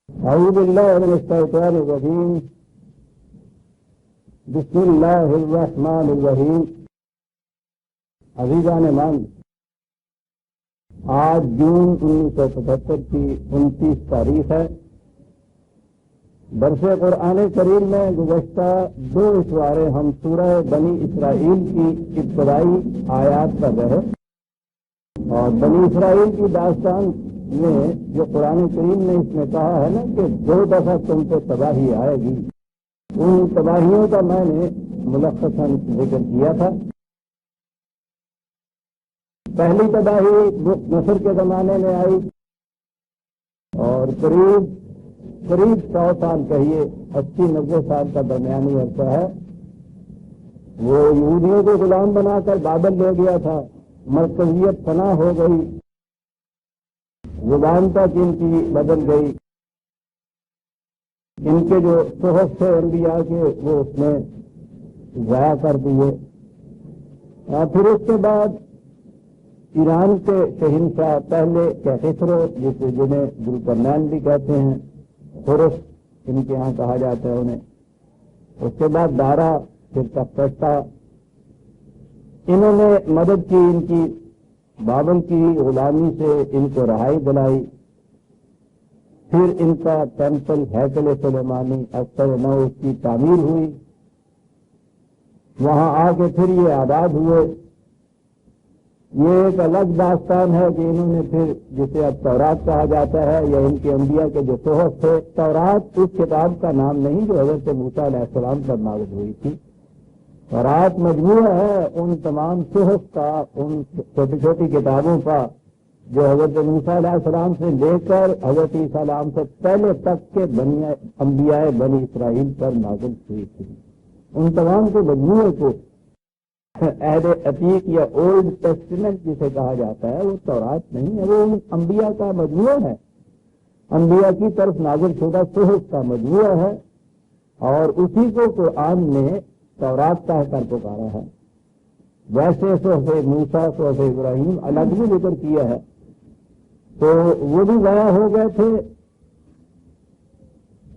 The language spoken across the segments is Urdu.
اعوذ باللہ من الشیطان الرجیم بسم اللہ الرحمن الرحیم۔ عزیزان من، آج جون 1975 کی 29 تاریخ ہے۔ درس قرآن کریم میں گزشتہ 2 اشوارے ہم سورہ بنی اسرائیل کی ابتدائی آیات پر رہے، اور بنی اسرائیل کی داستان میں جو قرآن کریم نے اس میں کہا ہے نا کہ 2 دفعہ تم پہ تباہی آئے گی، ان تباہیوں کا میں نے ملخصاً ذکر کیا تھا۔ پہلی تباہی مصر کے زمانے میں آئی، اور قریب 100 سال کہیے 80-90 سال کا درمیانی عرصہ ہے۔ وہ یہودیوں کو غلام بنا کر بابل لے گیا تھا، مرکزیت فنا ہو گئی، زبان تک ان کی بدل گئی، ان کے جو صحف تھے انبیاء کے وہ اس نے ضائع کر دیے۔ اور پھر اس کے بعد ایران کے شہنشاہ پہلے کیسرو، جنہیں ذوالقرنین بھی کہتے ہیں، خورس ان کے ہاں کہا جاتا ہے انہیں، اس کے بعد دارا، پھر تختہ، انہوں نے مدد کی ان کی، بابل کی غلامی سے ان کو رہائی دلائی۔ پھر ان کا ٹیمپل ہیکل سلیمانی اکثر نو اس کی تعمیر ہوئی، وہاں آ کے پھر یہ آباد ہوئے۔ یہ ایک الگ داستان ہے کہ انہوں نے پھر، جسے اب تورات کہا جاتا ہے، یا ان کے انبیاء کے جو صحف تھے، تورات اس کتاب کا نام نہیں جو حضرت موسیٰ علیہ السلام پر نازل ہوئی تھی۔ تورات مجموعہ ہے ان تمام صحف کا، ان چھوٹی چھوٹی کتابوں کا جو حضرت موسیٰ علیہ السلام سے لے کر حضرت عیسیٰ علیہ السلام سے پہلے تک کے انبیاء بنی اسرائیل پر نازل ہوئی تھی۔ ان تمام کے مجموعے کو عہد عتیق یا اولڈ ٹیسٹمنٹ جسے کہا جاتا ہے، وہ تورات نہیں ہے، وہ انبیاء کا مجموعہ ہے، انبیاء کی طرف نازل شدہ صحف کا مجموعہ ہے، اور اسی کو قرآن نے تورات کہہ کر پکارا ہے۔ ویسے صحف موسیٰ، صحف ابراہیم الگ بھی ذکر کیا ہے، تو وہ بھی ضائع ہو گئے تھے،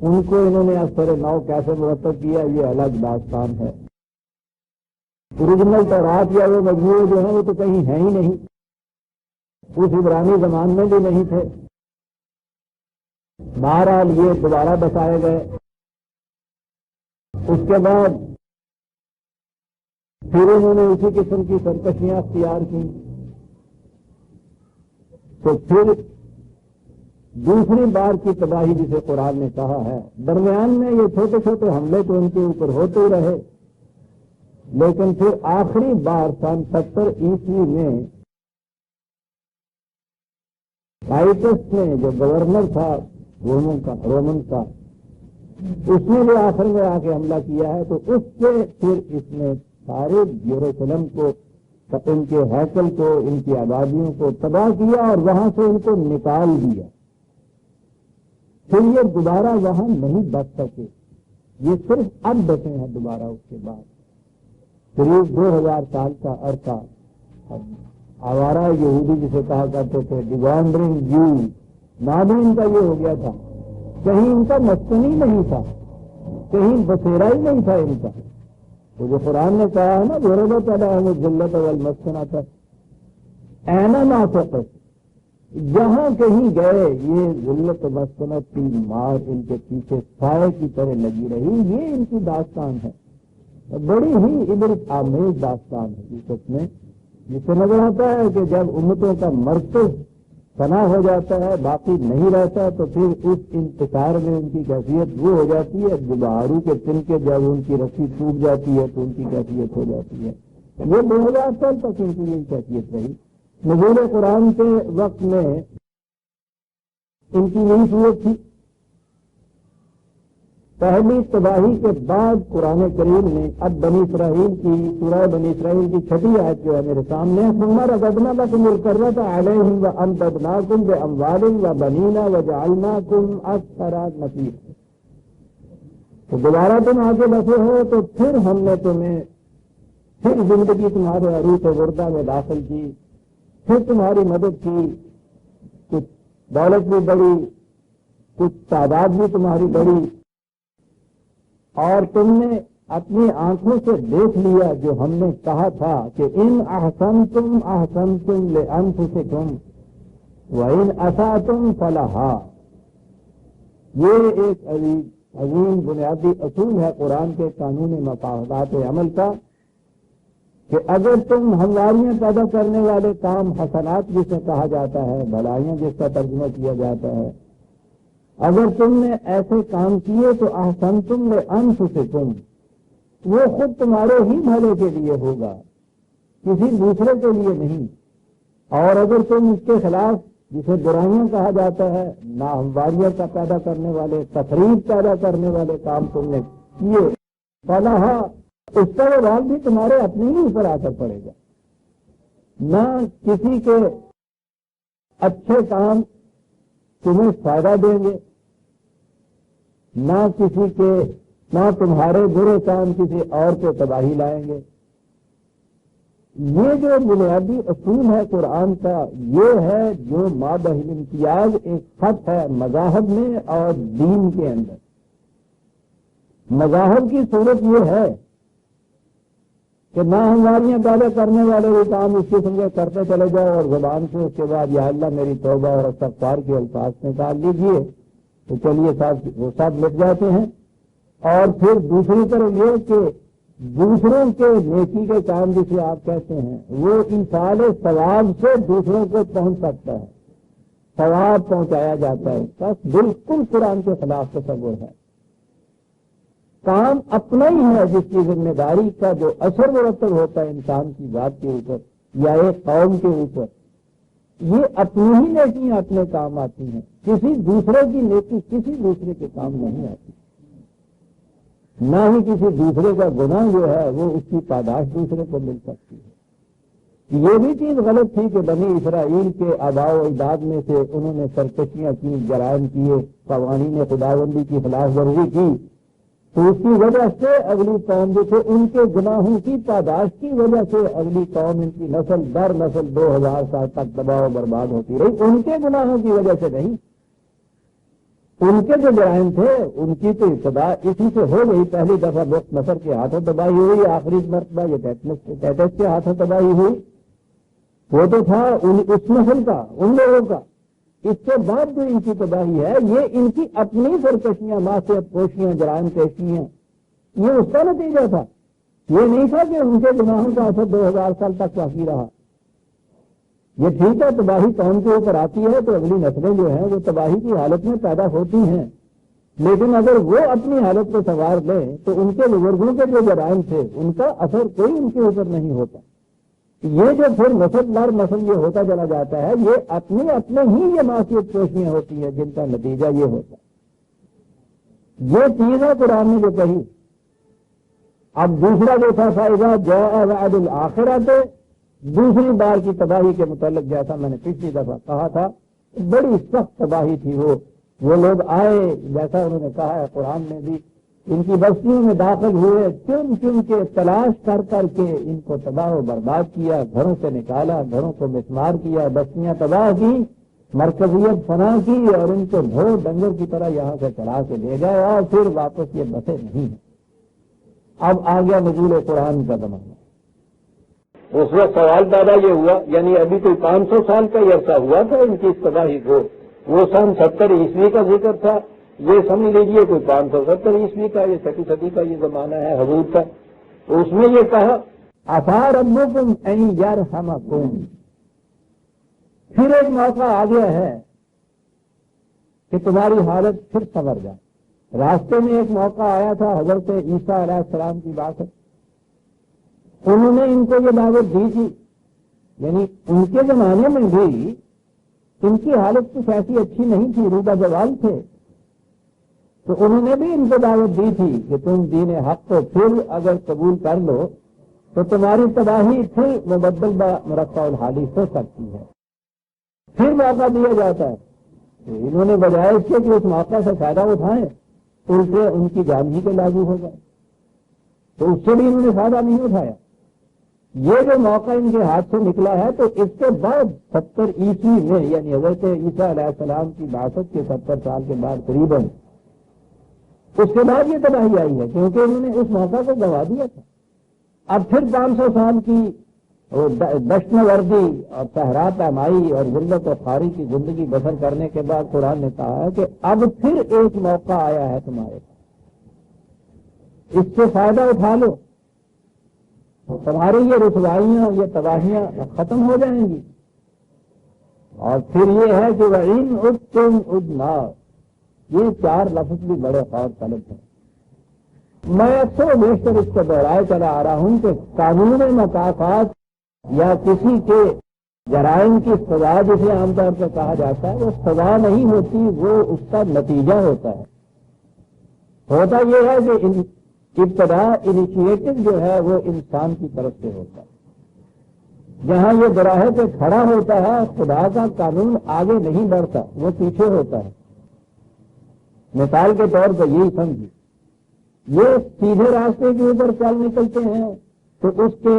ان کو انہوں نے اثر نو کیسے مرتب کیا یہ الگ داستان ہے۔ اوریجنل تورات یا وہ مجموعے جو ہیں وہ تو کہیں ہیں ہی نہیں، اس عبرانی زمان میں بھی نہیں تھے۔ بہرحال یہ دوبارہ بسائے گئے۔ اس کے بعد پھر انہوں نے اسی قسم کی سرکشیاں اختیار کی، تو پھر دوسری بار کی تباہی جسے قرآن نے کہا ہے، درمیان میں یہ چھوٹے چھوٹے حملے تو ان کے اوپر ہوتے ہی رہے، لیکن پھر آخری بار سن 70 عیسوی میں ٹائٹس نے، جو گورنر تھا رومن کا، اس نے بھی آخر میں آ کے حملہ کیا ہے، تو اس سے پھر اس نے سارے یروشلم کو، ان کے ہیکل کو، ان کی آبادیوں کو تباہ کیا اور وہاں سے ان کو نکال دیا۔ پھر یہ دوبارہ وہاں نہیں بچ سکے، یہ صرف اب بچے ہیں دوبارہ۔ اس کے بعد قریب 2000 سال کا عرصہ آوارہ یہودی جسے کہا کرتے تھے، ڈیوانڈرنگ جیو، نام ان کا یہ ہو گیا تھا، کہیں ان کا مسکن ہی نہیں تھا، کہیں بسیرا ہی نہیں تھا ان کا۔ تو جو قرآن نے کہا ہے نا، غربت علیہم الذلۃ والمسکنۃ اینما ثقلت، جہاں کہیں گئے یہ ذلت و مسکنت کی مار ان کے پیچھے سائے کی طرح لگی رہی۔ یہ ان کی داستان ہے، بڑی ہی عبرت آمیز داستان ہے اس میں، جس سے نظر آتا ہے کہ جب امتوں کا مرکز فنا ہو جاتا ہے، باقی نہیں رہتا، تو پھر اس انتشار میں ان کی کیفیت وہ ہو جاتی ہے، جبہارو کے تن کے جب ان کی رسی ٹوٹ جاتی ہے تو ان کی کیفیت ہو جاتی ہے۔ یہ 2000 سال تک ان کی یہی کیفیت رہی۔ نزول قرآن کے وقت میں ان کی یہی صورت تھی۔ پہلی تباہی کے بعد قرآن کریم نے اب بنی اسرائیل کی، سورہ بنی اسرائیل کی 6 آیت جو ہے میرے سامنے، ثم رددنا لکم الکرۃ علیہم وامددناکم باموال وبنین وجعلناکم اکثر نفیرا۔ تو دوبارہ تم آگے بسے ہو تو پھر ہم نے تمہیں، پھر زندگی تمہارے عروج وردہ میں داخل کی، پھر تمہاری مدد کی، کچھ دولت بھی بڑی، کچھ تعداد بھی تمہاری بڑی، اور تم نے اپنی آنکھوں سے دیکھ لیا جو ہم نے کہا تھا کہ ان احسنتم احسنتم لانفسکم وان اسأتم فلہا۔ یہ ایک عظیم بنیادی اصول ہے قرآن کے قانون مفاہمات عمل کا کہ اگر تم ہمواریاں پیدا کرنے والے کام، حسنات جسے کہا جاتا ہے، بھلائیاں جس کا ترجمہ کیا جاتا ہے، اگر تم نے ایسے کام کیے تو احسنتم لانفسکم، وہ خود تمہارے ہی بھلے کے لیے ہوگا، کسی دوسرے کے لیے نہیں۔ اور اگر تم اس کے خلاف، جسے برائیاں کہا جاتا ہے، ناہمواریاں کا پیدا کرنے والے، تفریق پیدا کرنے والے کام تم نے کیے، فلاح، اس کا وہ رال بھی تمہارے اپنے ہی اوپر آ کر پڑے گا۔ نہ کسی کے اچھے کام تمہیں فائدہ دیں گے، نہ تمہارے برے کام کسی اور کو تباہی لائیں گے۔ یہ جو بنیادی اصول ہے قرآن کا، یہ ہے جو مادہ الامتیاز ایک خط ہے مذاہب میں اور دین کے اندر۔ مذاہب کی صورت یہ ہے کہ ناہمواریاں پیدا کرنے والے وہ کام اس قسم کے کرتے چلے جاؤ، اور زبان سے اس کے بعد یا اللہ میری توبہ اور استغفار کے الفاظ نکال لیجیے تو چلیے وہ سب مٹ جاتے ہیں۔ اور پھر دوسری طرف یہ کہ دوسروں کے نیکی کے کام جسے آپ کہتے ہیں، وہ ایصال ثواب سے دوسروں کو پہنچ سکتا ہے، ثواب پہنچایا جاتا ہے، بس بالکل قرآن کے خلاف تصور ہے۔ کام اپنا ہی ہے جس کی ذمہ داری کا جو اثر مرتب ہوتا ہے انسان کی ذات کے اوپر یا ایک قوم کے اوپر، یہ اپنی ہی نیکیاں اپنے کام آتی ہیں، کسی دوسرے کی نیکی کسی دوسرے کے کام نہیں آتی، نہ ہی کسی دوسرے کا گناہ جو ہے وہ اس کی پاداش دوسرے کو مل سکتی ہے۔ یہ بھی چیز غلط تھی کہ بنی اسرائیل کے آباء و اجداد میں سے انہوں نے سرکشیاں کی، جرائم کیے، قوانین خداوندی کی خلاف ورزی کی، تو اس کی وجہ سے اگلی قوم جو تھے ان کے گناہوں کی پاداش کی وجہ سے اگلی قوم، ان کی نسل در نسل 2000 سال تک تباہ و برباد ہوتی رہی، ان کے گناہوں کی وجہ سے نہیں۔ ان کے جو جرائم تھے ان کی تو ابتدا اسی سے ہو گئی، پہلی دفعہ بخت نصر کے ہاتھوں تباہی ہوئی، آخری مرتبہ یہ ٹیٹس کے ہاتھوں تباہی ہوئی، وہ تو تھا اس نسل کا، ان لوگوں کا۔ اس کے بعد جو ان کی تباہی ہے یہ ان کی اپنی سرکشیاں، معصیت کوشیاں، جرائم پیشیاں، یہ اس کا نتیجہ تھا۔ یہ نہیں تھا کہ ان کے گناہوں کا اثر 2000 سال تک باقی رہا۔ یہ ٹھیک ہے تباہی قوم کے اوپر آتی ہے تو اگلی نسلیں جو ہیں وہ تباہی کی حالت میں پیدا ہوتی ہیں، لیکن اگر وہ اپنی حالت کو سنوار لیں تو ان کے بزرگوں کے جو جرائم تھے ان کا اثر کوئی ان کے اوپر نہیں ہوتا۔ یہ جو پھر نسل در نسل یہ ہوتا چلا جاتا ہے، یہ اپنے ہی یہ معصیت کوشیاں ہوتی ہیں جن کا نتیجہ یہ ہوتا ہے۔ یہ چیز ہے قرآن نے جو کہی۔ اب دوسرا جو تھا فائدہ جاء وعد الآخرۃ، دوسری بار کی تباہی کے متعلق جیسا میں نے پچھلی دفعہ کہا تھا، بڑی سخت تباہی تھی۔ وہ لوگ آئے، جیسا انہوں نے کہا ہے قرآن میں بھی، ان کی بستیوں میں داخل ہوئے، چن چن کے تلاش کر کر کے ان کو تباہ و برباد کیا، گھروں سے نکالا، گھروں کو مسمار کیا، بستیاں تباہ کی، مرکزیت فنا کی، اور ان کو ڈھور ڈنگر کی طرح یہاں سے چلا کے لے گئے، اور پھر واپس یہ بسے نہیں ہیں۔ اب آ گیا نزول قرآن کا زمانہ۔ اس وقت سوال پیدا یہ ہوا، یعنی ابھی کوئی 500 سال کا ہی عرصہ ہوا تھا ان کی اس تباہی کو، وہ سن 70 عیسوی کا ذکر تھا، یہ سمجھ لیجیے کوئی 570 عیسوی کا، یہ 6 صدی کا یہ زمانہ ہے حضور کا۔ تو اس میں یہ کہا عسیٰ ربکم ان یرحمکم، پھر ایک موقع آ گیا ہے کہ تمہاری حالت پھر سنور جائے۔ راستے میں ایک موقع آیا تھا حضرت عیسیٰ علیہ السلام کی بات ہے، انہوں نے ان کو یہ دعوت دی تھی، یعنی ان کے زمانے میں بھی ان کی حالت کچھ ایسی اچھی نہیں تھی، روبہ زوال تھے، تو انہوں نے بھی ان کو دعوت دی تھی کہ تم دین حق کو پھر اگر قبول کر لو تو تمہاری تباہی پھر مبدل مرقع الحالی ہو سکتی ہے۔ پھر موقع دیا جاتا ہے، تو انہوں نے بجائے اس کے کہ اس موقع سے فائدہ اٹھائیں، الٹے ان کی جان ہی کے لاگو ہو گئے، تو اس سے بھی انہوں نے فائدہ نہیں اٹھایا۔ یہ جو موقع ان کے ہاتھ سے نکلا ہے تو اس کے بعد 70 عیسوی میں یعنی حضرت عیسیٰ علیہ السلام کی بعثت کے 70 سال کے بعد قریباً اس کے بعد یہ تباہی آئی ہے، کیونکہ انہوں نے اس موقع کو گنوا دیا تھا۔ اب پھر 500 سال کی دشت وردی اور صحرا پیمائی اور ذلت و خواری کی زندگی بسر کرنے کے بعد قرآن نے کہا ہے کہ اب پھر ایک موقع آیا ہے تمہارے پاس، اس سے فائدہ اٹھا لو، تمہاری یہ رسوائیاں یہ تباہیاں ختم ہو جائیں گی۔ اور پھر یہ ہے کہ وَإِنْ عُدْتُمْ عُدْنَا، یہ 4 لفظ بھی بڑے خور طلب ہیں۔ میں اکثر و بیشتر اس کو دوہرائے چلا آ رہا ہوں کہ قانون مکافات یا کسی کے جرائم کی سزا جسے عام طور پر کہا جاتا ہے وہ سزا نہیں ہوتی، وہ اس کا نتیجہ ہوتا ہے۔ ہوتا یہ ہے کہ ابتدا انیشیٹو جو ہے وہ انسان کی طرف سے ہوتا ہے۔ جہاں یہ براہ پہ کھڑا ہوتا ہے خدا کا قانون آگے نہیں بڑھتا، وہ پیچھے ہوتا ہے۔ مثال کے طور پر یہی سمجھیے، یہ سیدھے راستے کے اوپر چل نکلتے ہیں تو اس کے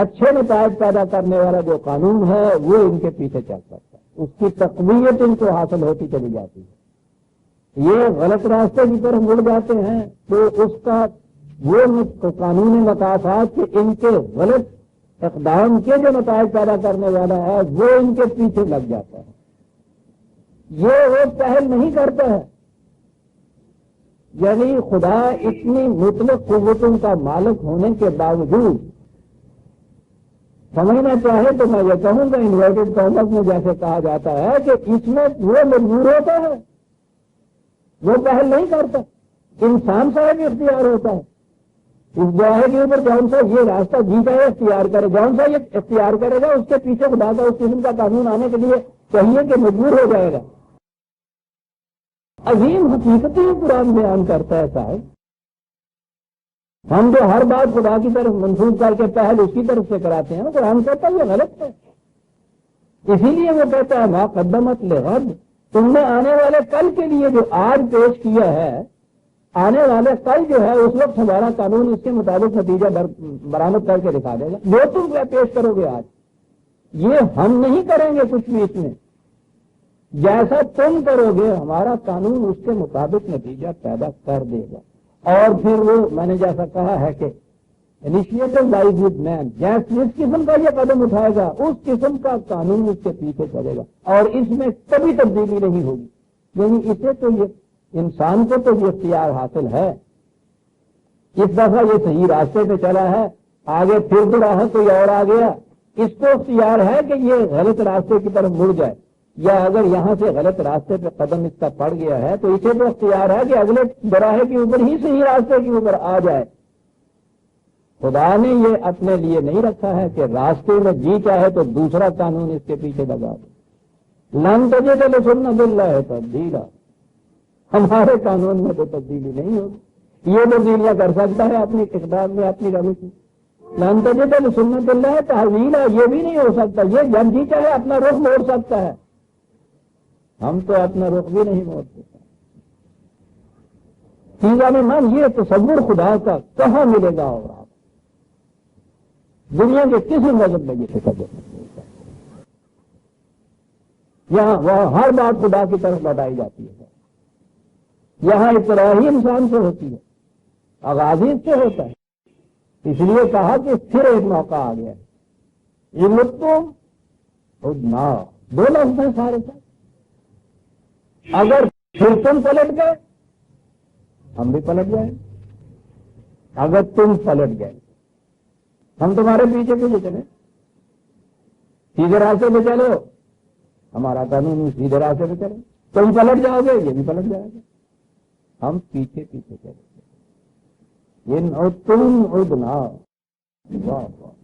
اچھے نتائج پیدا کرنے والا جو قانون ہے وہ ان کے پیچھے چل سکتا ہے، اس کی تقویت ان کو حاصل ہوتی چلی جاتی ہے۔ یہ غلط راستے کی طرف مڑ جاتے ہیں تو اس کا وہ قانون مکافات کے ان کے غلط اقدام کے جو نتائج پیدا کرنے والا ہے وہ ان کے پیچھے لگ جاتا ہے۔ یہ وہ پہل نہیں کرتا ہے، یعنی خدا اتنی مطلق قوتوں کا مالک ہونے کے باوجود سمجھنا چاہے تو میں یہ کہوں گا انورٹڈ کاماز میں جیسے کہا جاتا ہے کہ اس میں وہ مجبور ہوتا ہے، وہ پہل نہیں کرتا، انسان صاحب اختیار ہوتا ہے۔ اس جواہر کے اوپر جون سا یہ راستہ جیتا ہے اختیار کرے، جون سا یہ اختیار کرے گا اس کے پیچھے خدا کا اس قسم کا قانون آنے کے لیے چاہیے کہ مجبور ہو جائے گا۔ عظیم حقیقت ہی قرآن بیان کرتا ہے صاحب۔ ہم جو ہر بات خدا کی طرف منسوخ کر کے پہل اس کی طرف سے کراتے ہیں، قرآن کہتا ہے یہ غلط ہے۔ اسی لیے وہ کہتا ہے ما قدمت لغد، تم نے آنے والے کل کے لیے جو آج پیش کیا ہے، آنے والے کل جو ہے اس وقت ہمارا قانون اس کے مطابق نتیجہ برآمد کر کے دکھا دے گا۔ جو تم پیش کرو گے آج، یہ ہم نہیں کریں گے کچھ بھی، اس میں جیسا تم کرو گے ہمارا قانون اس کے مطابق نتیجہ پیدا کر دے گا۔ اور پھر وہ میں نے جیسا کہا ہے کہ انیشیٹو لائز ود مین، جس قسم کا یہ قدم اٹھائے گا اس قسم کا قانون اس کے پیچھے چلے گا اور اس میں کبھی تبدیلی نہیں ہوگی۔ یعنی اسے تو یہ انسان کو تو یہ اختیار حاصل ہے، اس دفعہ یہ صحیح راستے پہ چلا ہے، آگے پھر تو راہ کوئی اور آ گیا، اس کو اختیار ہے کہ یہ غلط راستے کی طرف مڑ جائے، یا اگر یہاں سے غلط راستے پہ قدم اس کا پڑ گیا ہے تو اسے تو اختیار ہے کہ اگلے براہے کے اوپر ہی صحیح راستے کے اوپر آ جائے۔ خدا نے یہ اپنے لیے نہیں رکھا ہے کہ راستے میں جی چاہے تو دوسرا قانون اس کے پیچھے لگا دے۔ لن تجد لسنت اللہ تبدیلا، ہمارے قانون میں تو تبدیلی نہیں ہوگی، یہ تبدیلیاں کر سکتا ہے اپنی اقدام میں اپنی روش میں۔ لن تجد لسنت اللہ تحویلا، یہ بھی نہیں ہو سکتا، یہ جب جی چاہے اپنا رخ موڑ سکتا ہے، ہم تو اپنا رخ بھی نہیں موڑ سکتے۔ چیزاں میں من یہ تصور خدا کا کہاں ملے گا، اور آپ دنیا کے کسی مذہب میں یہ تصور نہیں ملتا۔ یہاں وہاں ہر بات خدا کی طرف لوٹائی جاتی ہے، یہاں ابتدا ہی انسان سے ہوتی ہے، آغاز ہی اس سے ہوتا ہے۔ اس لیے کہا کہ پھر ایک موقع آ گیا ہے، یہ متم عدنا، دو لفظ ہیں سارے ساتھ۔ اگر پھر تم پلٹ گئے ہم بھی پلٹ گئے، اگر تم پلٹ گئے ہم تمہارے پیچھے پیچھے چلے، سیدھے راستے پہ چلو ہمارا قانون سیدھے راستے پہ چلے، تم پلٹ جاؤ گے یہ بھی پلٹ جائے گا، ہم پیچھے پیچھے چلے گے۔ یہ تم عدنا، واہ واہ۔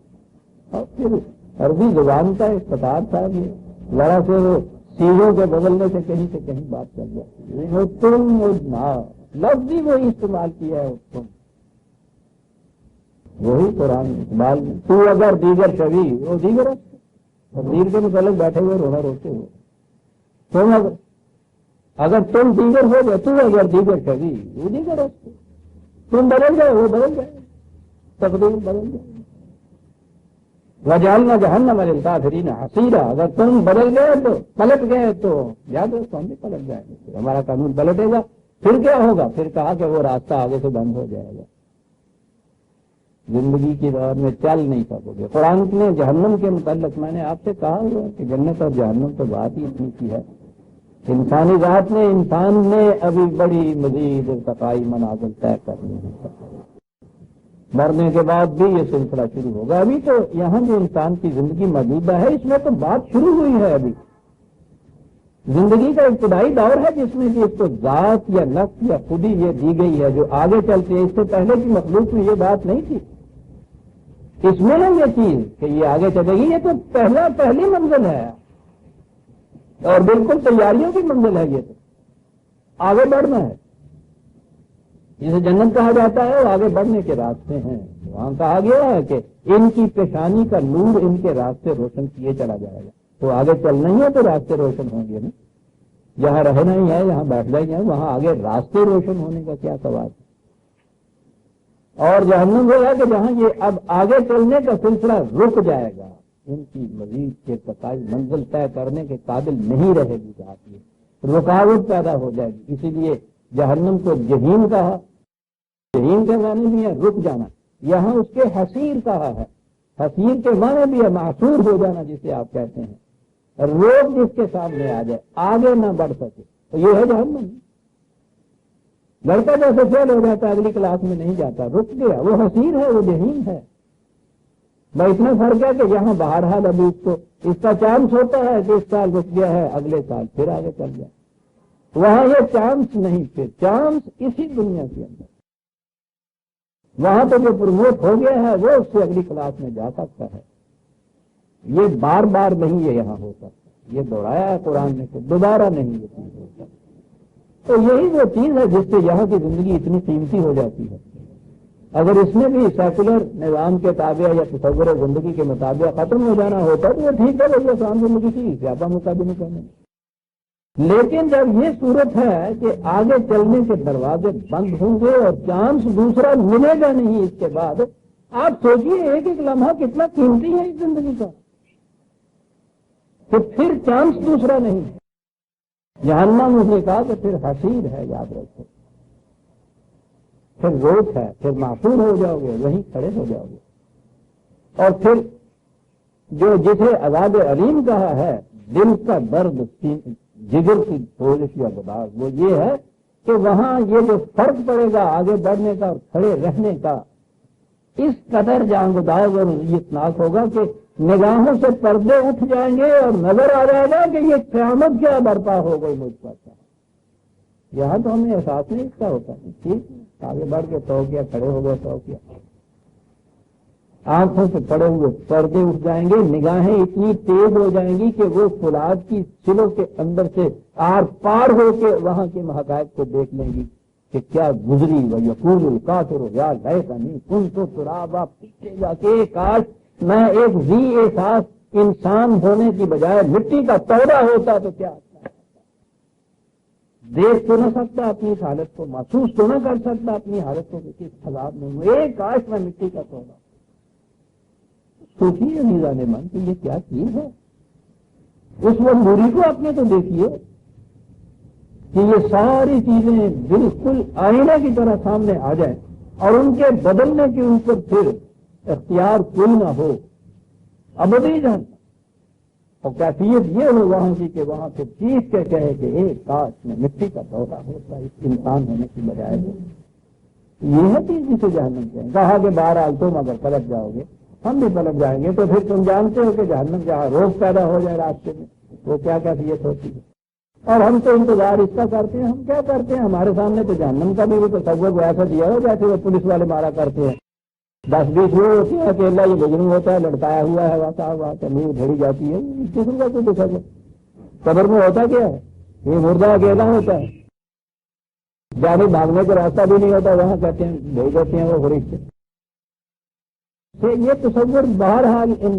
اور پھر عربی زبان کا ایک قطار تھا، یہ لڑا سے وہ سیڑھوں کے بدلنے سے کہیں بات کر جاتی ہے۔ تم عدنا لفظ ہی وہی استعمال کیا ہے، تم وہی قرآن اقبال میں، تو اگر دیگر شوی وہ دیگر تقدیر کے متعلق بیٹھے ہوئے رونا روتے ہوئے، تم اگر تم دیگر ہو گئے، تو اگر دیگر شوی وہ دیگر تم بدل جائے وہ بدل جائے، تقدیر بدل جائے۔ وجعلنا جہنم للکافرین حصیرا، اگر تم بدل گئے تو پلٹ گئے تو یاد رکھو ہم بھی پلٹ جائیں گے، ہمارا قانون پلٹے گا، پھر کیا ہوگا؟ پھر کہا کہ وہ راستہ آگے سے بند ہو جائے گا، زندگی کی دور میں چل نہیں سکو گے۔ قرآن نے جہنم کے متعلق میں نے آپ سے کہا ہوا کہ جنت اور جہنم تو بات ہی اتنی کی ہے، انسانی ذات نے، انسان نے ابھی بڑی مزید ارتقائی منازل طے کرنی ہے، مرنے کے بعد بھی یہ سلسلہ شروع ہوگا۔ ابھی تو یہاں جو انسان کی زندگی موجودہ ہے اس میں تو بات شروع ہوئی ہے، ابھی زندگی کا ابتدائی دور ہے جس میں کہ اس کو ذات یا نفس یا خودی یہ دی گئی ہے جو آگے چلتی ہے، اس سے پہلے کی مخلوق میں یہ بات نہیں تھی، اس میں ہے یہ چیز کہ یہ آگے چلے گی، یہ تو پہلی منزل ہے اور بالکل تیاریوں کی منزل ہے، یہ تو آگے بڑھنا ہے، جسے جنت کہا جاتا ہے اور آگے بڑھنے کے راستے ہیں۔ وہاں کہا گیا ہے کہ ان کی پیشانی کا نور ان کے راستے روشن کیے چلا جائے گا، تو آگے چلنا ہی ہے تو راستے روشن ہوں گے نا، جہاں رہنا ہی ہے جہاں بیٹھنا ہی ہے وہاں آگے راستے روشن ہونے کا کیا سوال ہے۔ اور جہنم ہوگا کہ جہاں یہ اب آگے چلنے کا سلسلہ رک جائے گا، ان کی مزید ارتقائی منزل طے کرنے کے قابل نہیں رہے گی، ذات یہ رکاوٹ پیدا ہو جائے گی، اسی لیے جہنم کو جہیم کہا، جہیم کے معنی بھی ہے رک جانا، یہاں اس کے حسیر کہا ہے، حسیر کے معنی بھی ہے معصور ہو جانا جسے آپ کہتے ہیں، روک جس کے سامنے آ جائے آگے نہ بڑھ سکے، تو یہ ہے جہنم۔ لڑکا جیسے فیل ہو جاتا ہے اگلی کلاس میں نہیں جاتا، رک گیا، وہ حسیر ہے، وہ جہیم ہے، بس اتنا فرق ہے کہ یہاں بہرحال ابھی اس کا چانس ہوتا ہے کہ اس سال رک گیا ہے اگلے سال پھر آگے چل جائے، وہاں یہ چانس نہیں، پھر چانس اسی دنیا کے اندر، وہاں تو جو پروموٹ ہو گیا ہے وہ اس سے اگلی کلاس میں جا سکتا ہے، یہ بار بار نہیں یہ یہاں ہو سکتا، یہ دوہرایا ہے قرآن نے کہ دوبارہ نہیں یہ چیز ہو سکتا۔ تو یہی وہ چیز ہے جس سے یہاں کی زندگی اتنی قیمتی ہو جاتی ہے، اگر اس میں بھی سیکولر نظام کے تابع یا تصور زندگی کے مطابق ختم ہو جانا ہوتا تو وہ ٹھیک ہے، وہ آسان زندگی تھی، زیادہ مقابلے نہیں کرنے، لیکن جب یہ صورت ہے کہ آگے چلنے کے دروازے بند ہوں گے اور چانس دوسرا ملے گا نہیں اس کے بعد، آپ سوچئے ایک ایک لمحہ کتنا قیمتی ہے اس زندگی کا، تو پھر چانس دوسرا نہیں ہے۔ جہنم نے کہا کہ پھر حسیر ہے، یاد رکھو، پھر روک ہے، پھر معصور ہو جاؤ گے، وہیں کھڑے ہو جاؤ گے، اور پھر جو جسے عذاب علیم کہا ہے، دل کا درد، جگر کی سوزش یا گداز، وہ یہ ہے کہ وہاں یہ جو فرق پڑے گا آگے بڑھنے کا اور کھڑے رہنے کا، اس قدر جانگداز اور اذیتناک ہوگا کہ نگاہوں سے پردے اٹھ جائیں گے اور نظر آ جائے گا کہ یہ قیامت کیا برپا ہو گئی مجھ پر۔ یہاں تو ہمیں احساس نہیں اس کا ہوتا، ٹھیک آگے بڑھ کے تو کیا، کھڑے ہو گئے تو کیا، آنکھوں سے پڑے ہوئے پردے اٹھ جائیں گے، نگاہیں اتنی تیز ہو جائیں گی کہ وہ فولاد کی سلوں کے اندر سے آر پار ہو کے وہاں کے حقائق کو دیکھ لیں گی کہ کیا گزری، وَيَقُولُ الْكَافِرُ يَا لَيْتَنِي كُنتُ تُرَابًا، پیچھے جا کے کاش میں ایک ذی احساس انسان ہونے کی بجائے مٹی کا تودہ ہوتا تو کیا دیکھ تو نہ سکتا اپنی اس حالت کو، محسوس تو نہ کر سکتا اپنی حالت کو کہ کس عذاب میں ہوں، ایک کاش میں مٹی کا تودہ۔ سوچیے میزان من کہ یہ کیا چیز ہے، اس مجبوری کو آپ نے تو دیکھیے کہ یہ ساری چیزیں بالکل آئینہ کی طرح سامنے آ جائیں اور ان کے بدلنے کے اوپر پھر اختیار کوئی نہ ہو، ابدی جان، اور کیفیت یہ ہو وہاں کی کہ وہاں پھر چیز کے کہے کہ ایک کاش میں مٹی کا تودہ ہوتا اس انسان ہونے کی بجائے۔ یہ ہے چیز جسے جہنم کہیں، کہا کہ بہرحال تم اگر پلٹ جاؤ گے ہم بھی پلٹ جائیں گے، تو پھر تم جانتے ہو کہ جہنم جہاں روز پیدا ہو جائے راستے میں وہ کیا کیفیت ہوتی ہے، اور ہم تو انتظار اس کا کرتے ہیں۔ ہم کیا کرتے ہیں، ہمارے سامنے تو جہنم کا بھی وہ تصور ایسا دیا ہو جیسے وہ پولیس والے مارا کرتے ہیں، 10-20 وہ ہوتی ہے کہ اللہ یہ بجنو ہوتا ہے، لڑکایا ہوا ہے، وہاں کمی ادھیڑی جاتی ہے، اس قسم کا کوئی تصور قبر میں ہوتا کیا ہے، یہ مردہ اکیلا ہوتا ہے، جانے بھاگنے کا راستہ بھی نہیں ہوتا، وہاں کہتے ہیں بھیج دیتے ہیں وہ فرشتے سے۔ یہ تصور بہرحال ان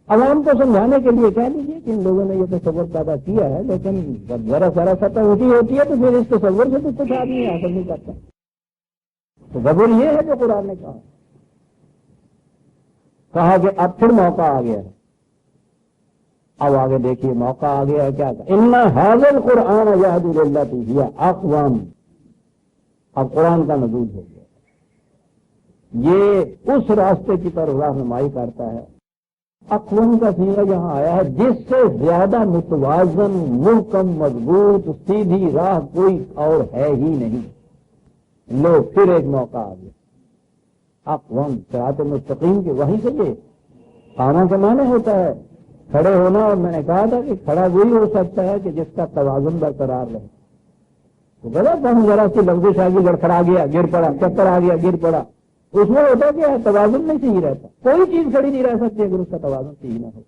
عوام کو سمجھانے کے لیے کہہ لیجیے کہ ان لوگوں نے یہ تصور پیدا کیا ہے، لیکن جب ذرا ذرا سطح اونچی ہوتی ہے تو پھر اس تصور سے تو کچھ آدمی حاصل نہیں کرتا۔ تو تصور یہ ہے جو قرآن نے کہا، کہا کہ اب پھر موقع آ گیا ہے. اب آگے دیکھیے موقع آ گیا ہے کیا کہ ان ھذا القرآن یہدی للتی ہی اقوم. اب قرآن کا نزول ہو گیا. یہ اس راستے کی طرف رہنمائی کرتا ہے. اقوام کا صیغہ یہاں آیا ہے جس سے زیادہ متوازن محکم مضبوط سیدھی راہ کوئی اور ہے ہی نہیں. لو پھر ایک موقع آ گیا. اقوام صراط مستقیم کے وہیں سے یہ قامہ کے معنی ہوتا ہے کھڑے ہونا. اور میں نے کہا تھا کہ کھڑا وہی ہو سکتا ہے کہ جس کا توازن برقرار رہے. تو غلط ہم ذرا سی لفظ آ گئی لڑکھڑا گیا گر پڑا, چکر آ گیا گر پڑا, اس میں ہوتا کیا ہے توازن نہیں صحیح رہتا. کوئی چیز کھڑی نہیں رہ سکتی اگر اس کا توازن صحیح نہ ہو.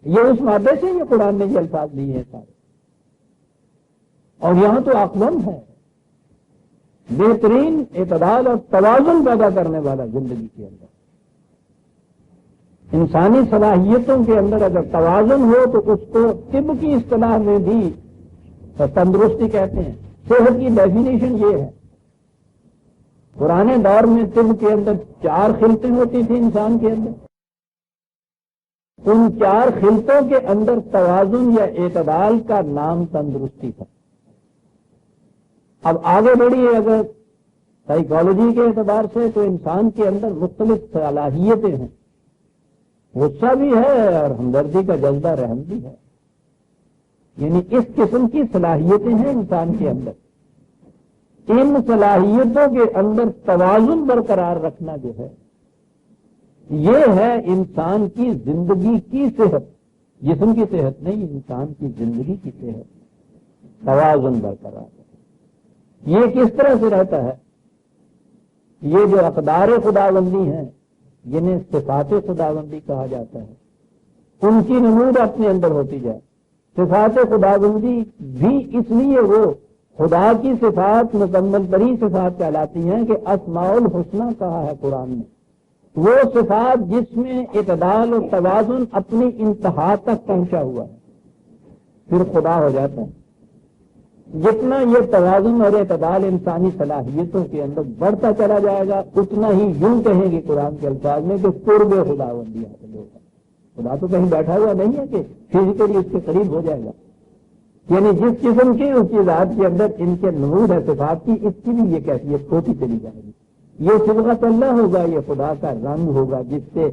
یہ اس مادے سے یہ قرآن نے یہ الفاظ لیے ہیں سارے. اور یہاں تو اقوام ہے بہترین اعتدال اور توازن پیدا کرنے والا زندگی کے اندر. انسانی صلاحیتوں کے اندر اگر توازن ہو تو اس کو طب کی اصطلاح میں بھی تندرستی کہتے ہیں. صحت کی ڈیفینیشن یہ ہے. پرانے دور میں طب کے اندر 4 خلطیں ہوتی تھیں انسان کے اندر. ان 4 خلطوں کے اندر توازن یا اعتدال کا نام تندرستی تھا. اب آگے بڑھیے اگر سائیکالوجی کے اعتبار سے تو انسان کے اندر مختلف صلاحیتیں ہیں. غصہ بھی ہے اور ہمدردی کا جذبہ رحم بھی ہے. یعنی اس قسم کی صلاحیتیں ہیں انسان کے اندر. ان صلاحیتوں کے اندر توازن برقرار رکھنا جو ہے یہ ہے انسان کی زندگی کی صحت. جسم کی صحت نہیں, انسان کی زندگی کی صحت. توازن برقرار ہے. یہ کس طرح سے رہتا ہے؟ یہ جو اقدار خداوندی ہیں جنہیں صفات خداوندی کہا جاتا ہے ان کی نمود اپنے اندر ہوتی جائے. صفات خداوندی بھی اس لیے وہ خدا کی صفات مکمل ترین صفات کہلاتی ہیں کہ اسماء الحسنہ کہا ہے قرآن نے. وہ صفات جس میں اعتدال اور توازن اپنی انتہا تک پہنچا ہوا ہے پھر خدا ہو جاتا ہے. جتنا یہ توازن اور اعتدال انسانی صلاحیتوں کے اندر بڑھتا چلا جائے گا اتنا ہی یوں کہیں گے قرآن کے الفاظ میں کہ قرب خداوندی حاصل ہوگا. خدا تو کہیں بیٹھا ہوا نہیں ہے کہ فزیکلی اس کے قریب ہو جائے گا. یعنی جس قسم کی اس کی ذات کے اندر ان کے نمود ہے صفات کی اس کی بھی یہ کیفیت ہوتی چلی جائے گی. یہ صبغت اللہ ہوگا, یہ خدا کا رنگ ہوگا جس سے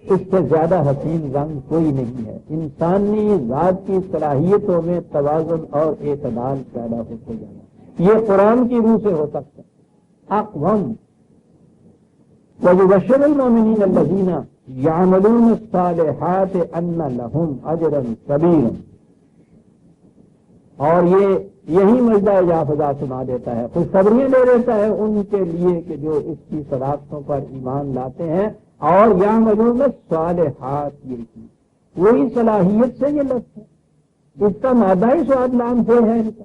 اس سے زیادہ حسین رنگ کوئی نہیں ہے. انسانی ذات کی صلاحیتوں میں توازن اور اعتدال پیدا ہوتے جانا یہ قرآن کی روح سے ہو سکتا ہے. اقوام وَيُبَشِّرُ الْمُؤْمِنِينَ الَّذِينَ يَعْمَلُونَ الصَّالِحَاتِ أَنَّ لَهُمْ أَجْرًا كَبِيرًا. اور یہی مجدہ اجافہ سنا دیتا ہے, خوشخبریاں دے دیتا ہے ان کے لیے کہ جو اس کی صداقتوں پر ایمان لاتے ہیں اور یعملون الصالحات. یہ وہی صلاحیت سے یہ لفظ ہے. اس کا مادہ ہی سواد نام سے ہے ان کا.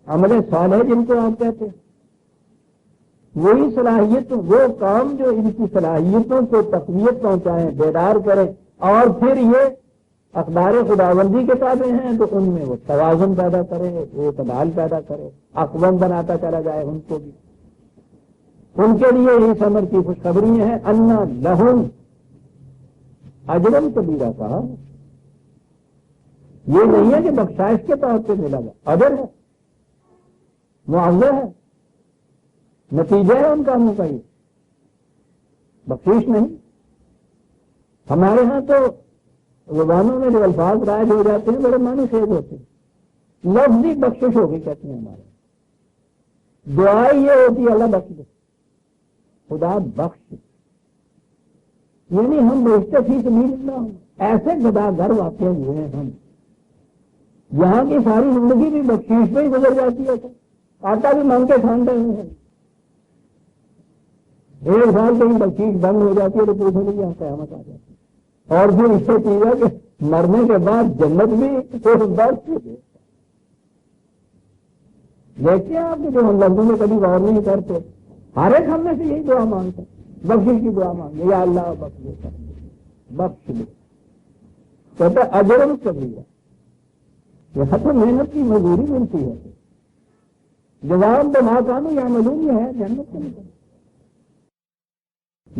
عمل صالح جن کو آپ کہتے ہیں وہی صلاحیت وہ کام جو ان کی صلاحیتوں کو تقویت پہنچائیں, بیدار کریں اور پھر یہ اقدار خداوندی کے تابع ہیں تو ان میں وہ توازن پیدا کرے, وہ اعتدال پیدا کرے, اقوام بناتا چلا جائے ان کو بھی. ان کے لیے اس امر کی خوشخبری ہے ان لہم اجرن کبیرہ. کہا یہ نہیں ہے کہ بخشائش کے طور پہ ملا گا, اجر ہے, معاوضہ ہے, نتیجہ ہے ان کاموں کا. یہ بخشش نہیں. ہمارے ہاں تو زبانوں میں جو الفاظ رائج ہو جاتے ہیں بڑے معنی خیز ہوتے ہیں. لفظی بخشش ہوگی کہتے ہیں ہمارے. دعا یہ ہوتی ہے اللہ بخش دے, خدا بخش. یعنی ہم بیچتے فی سبیل اللہ ایسے گداگر واقع ہوئے ہیں ہم. یہاں کی ساری زندگی بھی بخشش پہ ہی گزر جاتی ہے. آٹا بھی مانگ کے کھانتے ہیں. 1 سال کہیں بخشش بند ہو جاتی ہے تو پوچھنے کے لیے قیامت آ جاتی ہے. اور پھر اس سے چیزیں کہ مرنے کے بعد جنت بھی بخش دے. دیکھتے ہیں آپ کہ جو ہم لفظوں میں کبھی غور نہیں کرتے, ہر ایک ہم میں سے یہی دعا مانگتے ہیں, بخشش کی دعا مانگے, یا اللہ بخش دے, بخش دے. کہتا ہے اجرن کبیرہ. یہاں تو محنت کی مزدوری ملتی ہے. جواب تو ماں کانو یا ملوم ہے جنت کے نکل.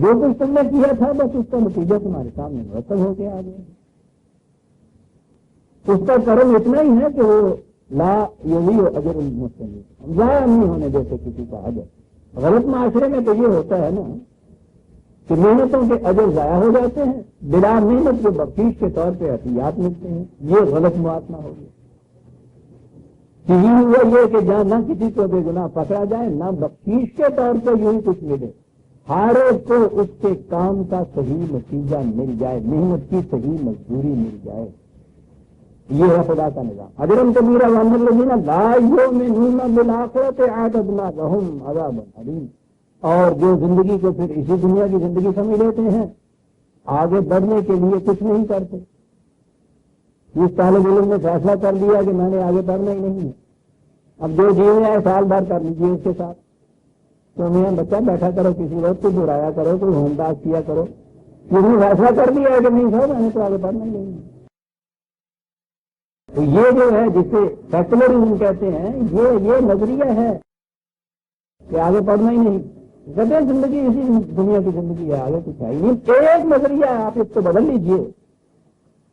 جو کچھ تم نے کیا تھا بس اس کا نتیجہ تمہارے سامنے مرتب ہو کے آ گیا. اس کا کرم اتنا ہی ہے کہ وہ لا یضیع اجر المحسنین، ضائع نہیں ہونے دیتے کسی کا اجر. غلط معاشرے میں تو یہ ہوتا ہے نا کہ محنتوں کے اجر ضائع ہو جاتے ہیں، بلا محنت کے بخشش کے طور پہ عطیات ملتے ہیں. یہ غلط موازنہ ہو گیا. یہی ہوا یہ کہ جہاں نہ کسی کو بے گناہ پکڑا جائے، نہ بخشش کے طور پہ یوں ہی کچھ ملے، ہر ایک کو اس کے کام کا صحیح نتیجہ مل جائے، محنت کی صحیح مزدوری مل جائے. یہ ہے خدا کا نظام. اجرم کبیرہ وان الذین لا یؤمنون بالآخرۃ اعتدنا لهم عذابا علیم. اور جو زندگی کو پھر اسی دنیا کی زندگی سمجھ لیتے ہیں، آگے بڑھنے کے لیے کچھ نہیں کرتے. اس طالب علم نے فیصلہ کر لیا کہ میں نے آگے بڑھنا ہی نہیں ہے، اب جو جیوے آئے سال بھر کر لیجیے اس کے ساتھ. تو میاں بچہ بیٹھا کرو، کسی وقت کو دہرایا کرو، کوئی ہوم ٹاسک کیا کرو. کسی نے فیصلہ کر لیا ہے کہ نہیں صاحب میں نے تو آگے بڑھنا ہی نہیں ہے. تو یہ جو ہے جسے سیکولرزم کہتے ہیں، یہ نظریہ ہے کہ آگے پڑھنا ہی نہیں. گدے زندگی اسی دنیا کی زندگی ہے، آگے کچھ ہے ہی نہیں. ایک نظریہ ہے، آپ اس کو بدل لیجئے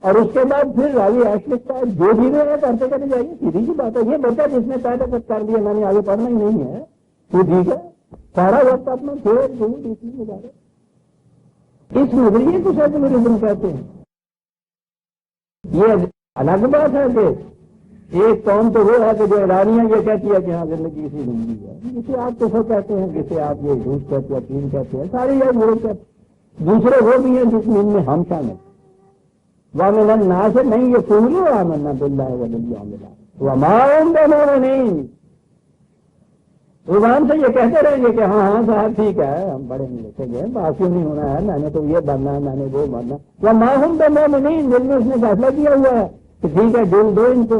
اور اس کے بعد پھر راوی ایش لکھتا ہے جو چیزیں ہیں کرتے کرتے جائیے. سیدھی سی بات ہے. یہ بچہ جس نے پہلے کچھ کر دیا میں نے آگے پڑھنا ہی نہیں ہے، تو ٹھیک ہے، سارا وقت اپنا کھیل دور اس میں گزارے. اس نظریے کو سیکولرزم کہتے ہیں. یہ الگ بات ہے کہ ایک قوم تو وہ ہے کہ جو ایرانیہ یہ کہتی ہے کہ ہاں زندگی اسی زندگی ہے، جسے آپ کفر کہتے ہیں، جسے آپ یہ جھوٹ کہتے ہیں، یقین کہتے ہیں، سارے یہ وہ کہتے ہیں. دوسرے وہ بھی ہیں جس میں ان میں ہم شامل وَمِنَ النَّاسِ مَن يَقُولُ آمَنَّا بِاللَّهِ وَبِالْيَوْمِ الْآخِرِ وَمَا هُم بِمُؤْمِنِينَ. زبان سے یہ کہتے رہیں گے کہ ہاں ہاں صاحب ٹھیک ہے، ہم بڑے نہیں لکھے گئے، باقی نہیں ہونا ہے، میں نے تو یہ بننا ہے، میں نے وہ بننا. وَمَا هُم بِمُؤْمِنِينَ. دل میں اس نے فیصلہ کیا ہوا ہے کہ ٹھیک ہے دل دو ان کو.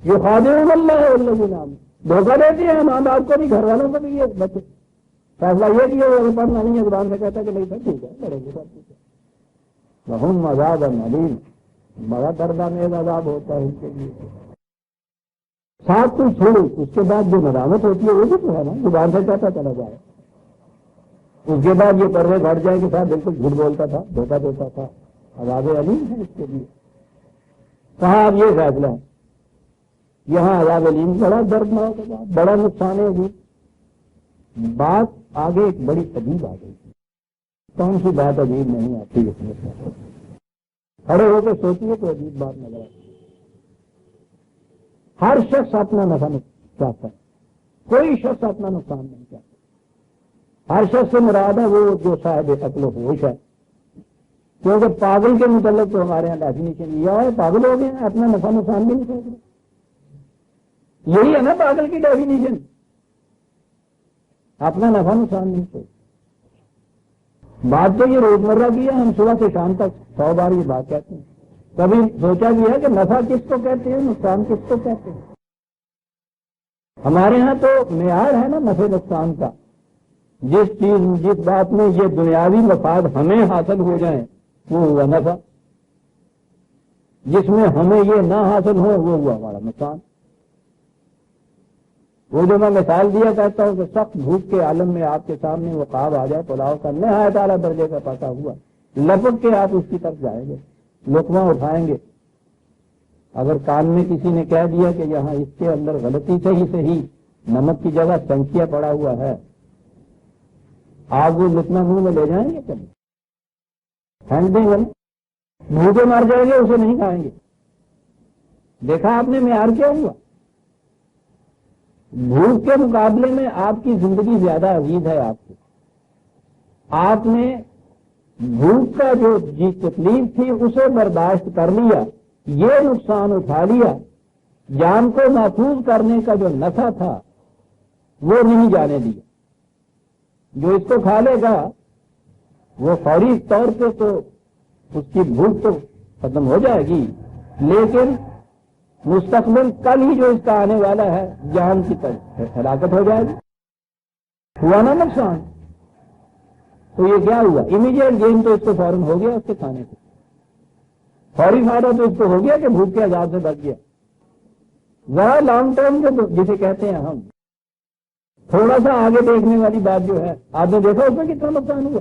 يُخَادِعُونَ اللَّهَ وَالَّذِينَ آمَنُوا. دھوکہ دیتے ہیں ماں باپ کو بھی، گھر والوں کو بھی. یہ بچے فیصلہ یہ کیا ہوا کہ پڑھنا نہیں ہے، زبان سے کہتا ہے کہ نہیں سر ٹھیک ہے بڑے گے سب ٹھیک ہے. وَهُمْ عَذَابٌ عَلِيمٌ. بڑا دردانہ عذاب ہوتا ہے ان کے لیے. ساتھ کوئی چھوڑو اس کے بعد جو ندامت ہوتی ہے وہ بھی تو ہے نا، زبان سے کہتا چلا جائے. اس کے بعد یہ پردے گھٹ جائیں کہ صاحب بالکل جھوٹ بولتا تھا، دھوکہ دیتا تھا. عذاب علیم ہے اس کے لیے. کہاں اب یہ فیصلہ ہے؟ یہاں عذاب علیم بڑا دردناک ہے، بڑا نقصان ہے. ابھی بات آگے ایک بڑی عجیب آ گئی. کون سی بات عجیب نہیں آتی اس میں؟ کھڑے ہو کے سوچیے تو عجیب بات نظر آتی. ہر شخص اپنا نفع چاہتا ہے، کوئی شخص اپنا نقصان نہیں چاہتا. ہر شخص سے مراد ہے وہ جو صاحب عقل و ہوش ہے. کیونکہ پاگل کے متعلق تو ہمارے یہاں ڈیفینیشن یہ ہے، پاگل ہو گئے ہیں، اپنا نفع نقصان بھی نہیں سوچ رہے. یہی ہے نا پاگل کی ڈیفینیشن، اپنا نفع نقصان نہیں سوچ. بات تو یہ روزمرہ کی ہے، ہم صبح سے شام تک 100 بار یہ بات کہتے ہیں. کبھی سوچا بھی ہے کہ نفع کس کو کہتے ہیں، نقصان کس کو کہتے ہیں؟ ہمارے ہاں تو معیار ہے نا نفع نقصان کا. جس بات میں یہ دنیاوی مفاد ہمیں حاصل ہو جائیں وہ ہوا نفع، جس میں ہمیں یہ نہ حاصل ہو وہ ہوا ہمارا نقصان. وہ جو میں مثال دیا کرتا ہوں کہ سخت بھوک کے عالم میں آپ کے سامنے وہ خواب آ جائے پلاؤ کا نہایت اعلیٰ درجے کا پکا ہوا، لپٹ کے آپ اس کی طرف جائیں گے، لقمہ اٹھائیں گے. اگر کان میں کسی نے کہہ دیا کہ یہاں اس کے اندر غلطی سے ہی صحیح نمک کی جگہ سنکھیا پڑا ہوا ہے، آپ وہ لقمہ منہ میں لے جائیں گے؟ کبھی پھینک دیں گے، بھوکے مر جائیں گے، اسے نہیں کھائیں گے. دیکھا آپ نے معیار کیا ہوا؟ بھوک کے مقابلے میں آپ کی زندگی زیادہ عزیز ہے آپ کو. آپ نے بھوک کا جو تکلیف تھی اسے برداشت کر لیا، یہ نقصان اٹھا لیا. جان کو محفوظ کرنے کا جو نفع تھا وہ نہیں جانے دیا. جو اس کو کھا لے گا وہ فوری طور پہ تو اس کی بھوک تو ختم ہو جائے گی، لیکن مستقبل کل ہی جو اس کا آنے والا ہے جان کی طرف ہلاکت ہو جائے گی. ہوا نا نقصان؟ تو یہ کیا ہوا؟ امیڈیٹ گین تو اس کو فوراً ہو گیا، اس کے کھانے سے فوری فائدہ تو اس کو ہو گیا کہ بھوک کے عذاب سے بچ گیا. ذرا لانگ ٹرم جو جسے کہتے ہیں ہم تھوڑا سا آگے دیکھنے والی بات جو ہے، آپ نے دیکھا اس میں کتنا نقصان ہوا؟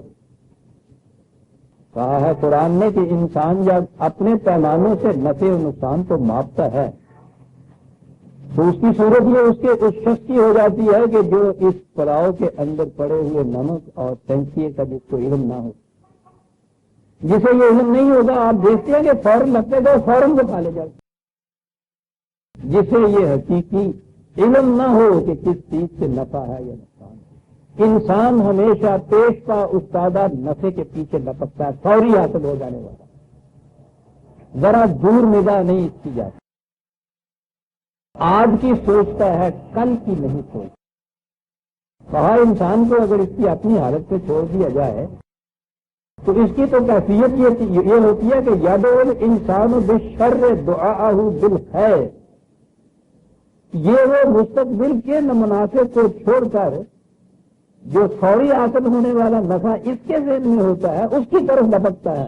کہا ہے قرآن نے کہ انسان جب اپنے پیمانوں سے نفع و نقصان کو ماپتا ہے تو اس کی صورت یہ اس شخص کی ہو جاتی ہے کہ جو اس پلاؤ کے اندر پڑے ہوئے نمک اور تنکیے کا جس کو علم نہ ہو، جسے یہ علم نہیں ہوگا، آپ دیکھتے ہیں کہ فوراً لگتے گا فوراً وہ کھا لے جائے، جسے یہ حقیقی علم نہ ہو کہ کس چیز سے نفع ہے یا نقصان ہے۔ انسان ہمیشہ پیش پا استادہ نفع کے پیچھے لپکتا ہے، فوری حاصل ہو جانے والا، ذرا دور نگاہ نہیں اس کی جاتی، آج کی سوچتا ہے کل کی نہیں سوچ۔ کہا انسان کو اگر اس کی اپنی حالت پہ چھوڑ دیا جائے تو اس کی تو کیفیت یہ ہوتی ہے کہ یدعو الانسان بالشر دعاءہ بالخیر، یہ وہ مستقبل کے منافع کو چھوڑ کر جو فوری حاصل ہونے والا نفع اس کے ذہن میں ہوتا ہے اس کی طرف لپکتا ہے،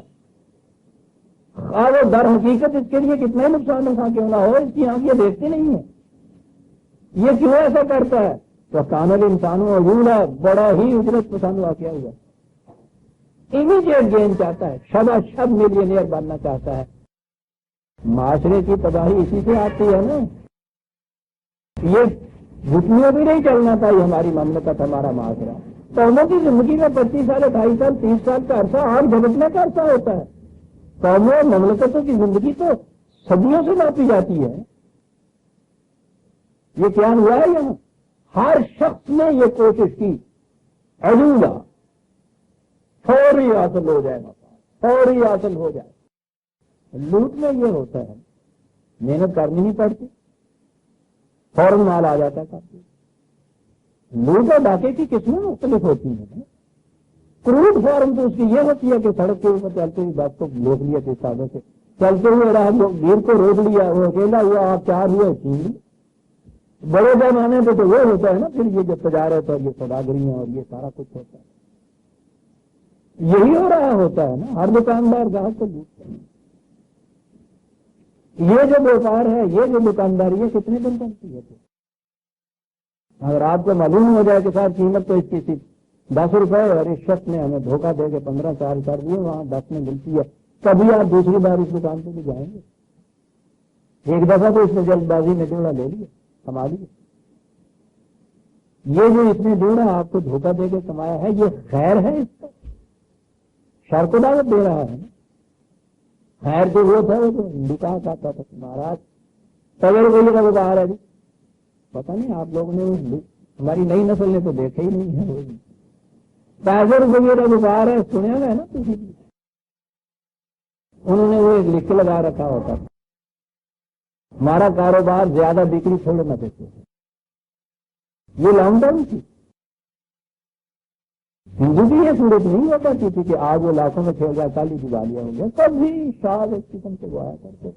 اور در حقیقت اس کے لیے کتنے نقصان نفع کیوں نہ ہو، اس کی آنکھ یہ دیکھتی نہیں ہے۔ یہ کیوں ایسا کرتا ہے؟ تو کامل انسانوں عجولا بڑا ہی اجرت پسند واقعہ ہوا، امیڈیٹ گین چاہتا ہے، شبہ شب ملینئر بننا چاہتا ہے۔ معاشرے کی تباہی اسی سے آتی ہے نا، یہ گھٹنیوں بھی نہیں چلنا تھا، یہ ہماری مملکت ہمارا معاشرہ۔ قوموں کی زندگی میں 25 سال 28 سال 30 سال کا عرصہ آگ جھپٹنے کا عرصہ ہوتا ہے، قوموں اور مملکتوں کی زندگی تو صدیوں سے ناپی جاتی ہے۔ یہ کیا ہوا ہے یہاں؟ ہر شخص نے یہ کوشش کی عجولہ فوری حاصل ہو جائے، فوری حاصل ہو جائے۔ لوٹ میں یہ ہوتا ہے محنت کرنی نہیں پڑتی، فوراً مال آ جاتا ہے کافی۔ لوٹ اور ڈاکے کی قسمیں مختلف ہوتی ہیں۔ کروٹ فارم تو اس کی یہ ہوتی ہے کہ سڑک کے اوپر چلتے ہوئے بات کو روک لیا تھے سادوں سے، چلتے ہوئے راہ بھیڑ کو روک لیا، وہ اکیلا ہوا، آپ چار ہوئے چین۔ بڑے پیمانے پہ تو وہ ہوتا ہے نا پھر یہ جو تجارت اور یہ سوداگریاں اور یہ سارا کچھ ہوتا ہے، یہی ہو رہا ہوتا ہے نا، ہر دکاندار گاہک کو لوٹتا ہے۔ یہ جو بیوپار ہے، یہ جو دکانداری ہے، کتنے دن چلتی ہے؟ اگر آپ کو معلوم ہو جائے کہ صاحب قیمت تو اس کی تھی 10 روپے اور اس شخص نے ہمیں دھوکہ دے کے 15 سال کر دیے، وہاں 10 میں ملتی ہے، کبھی آپ دوسری بار اس دکان پہ بھی جائیں گے؟ ایک دفعہ تو اس نے جلد بازی میں ڈوڑا لے لیا، کما لیا۔ یہ جو اس نے ڈوڑا آپ کو دھوکہ دے کے کمایا ہے، یہ خیر ہے؟ اس کا شر کو دعوت دے رہا ہے۔ خیر تو وہ تھا، وہ تو دکان کہتا تھا مہاراج تغیر گوئی کا وبار ہے جی، پتہ نہیں آپ لوگوں نے ہماری نئی نسل نے تو دیکھا ہی نہیں ہے، وہ تاجر گوئی کا وبار ہے، سنیا گیا نا کسی بھی؟ انہوں نے وہ ایک لکھ لگا رکھا ہوتا تھا، ہمارا کاروبار زیادہ بکری چھوڑ نہ دیتے، یہ لانگ ٹرم تھی۔ ہندو کی یہ صورت نہیں ہو پاتی تھی کہ آج وہ لاکھوں میں کھیل رہا، کل ہی دیوالیاں ہو گیا، کبھی شاد اس قسم سے وہ آیا کرتے۔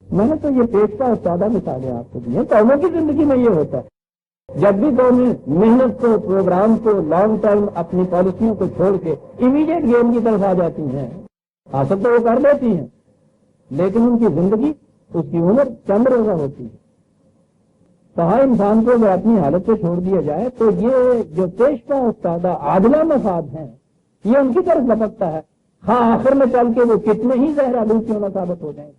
میں نے تو یہ پیشہ استادہ مثالیں آپ کو دی ہیں۔ قوموں کی زندگی میں یہ ہوتا ہے، جب بھی قومیں محنت کو، پروگرام کو، لانگ ٹرم اپنی پالیسیوں کو چھوڑ کے امیڈیٹ گیم کی طرف آ جاتی ہیں، حاصل تو وہ کر لیتی ہیں، لیکن ان کی زندگی، اس کی عمر چند روزہ ہوتی ہے۔ کہا انسان کو اگر اپنی حالت پہ چھوڑ دیا جائے تو یہ جو پیشہ استادہ عادلہ مفاد ہیں، یہ ان کی طرف لپکتا ہے، ہاں آخر میں چل کے وہ کتنے ہی زہر آلود کیوں نہ ثابت ہو جائیں،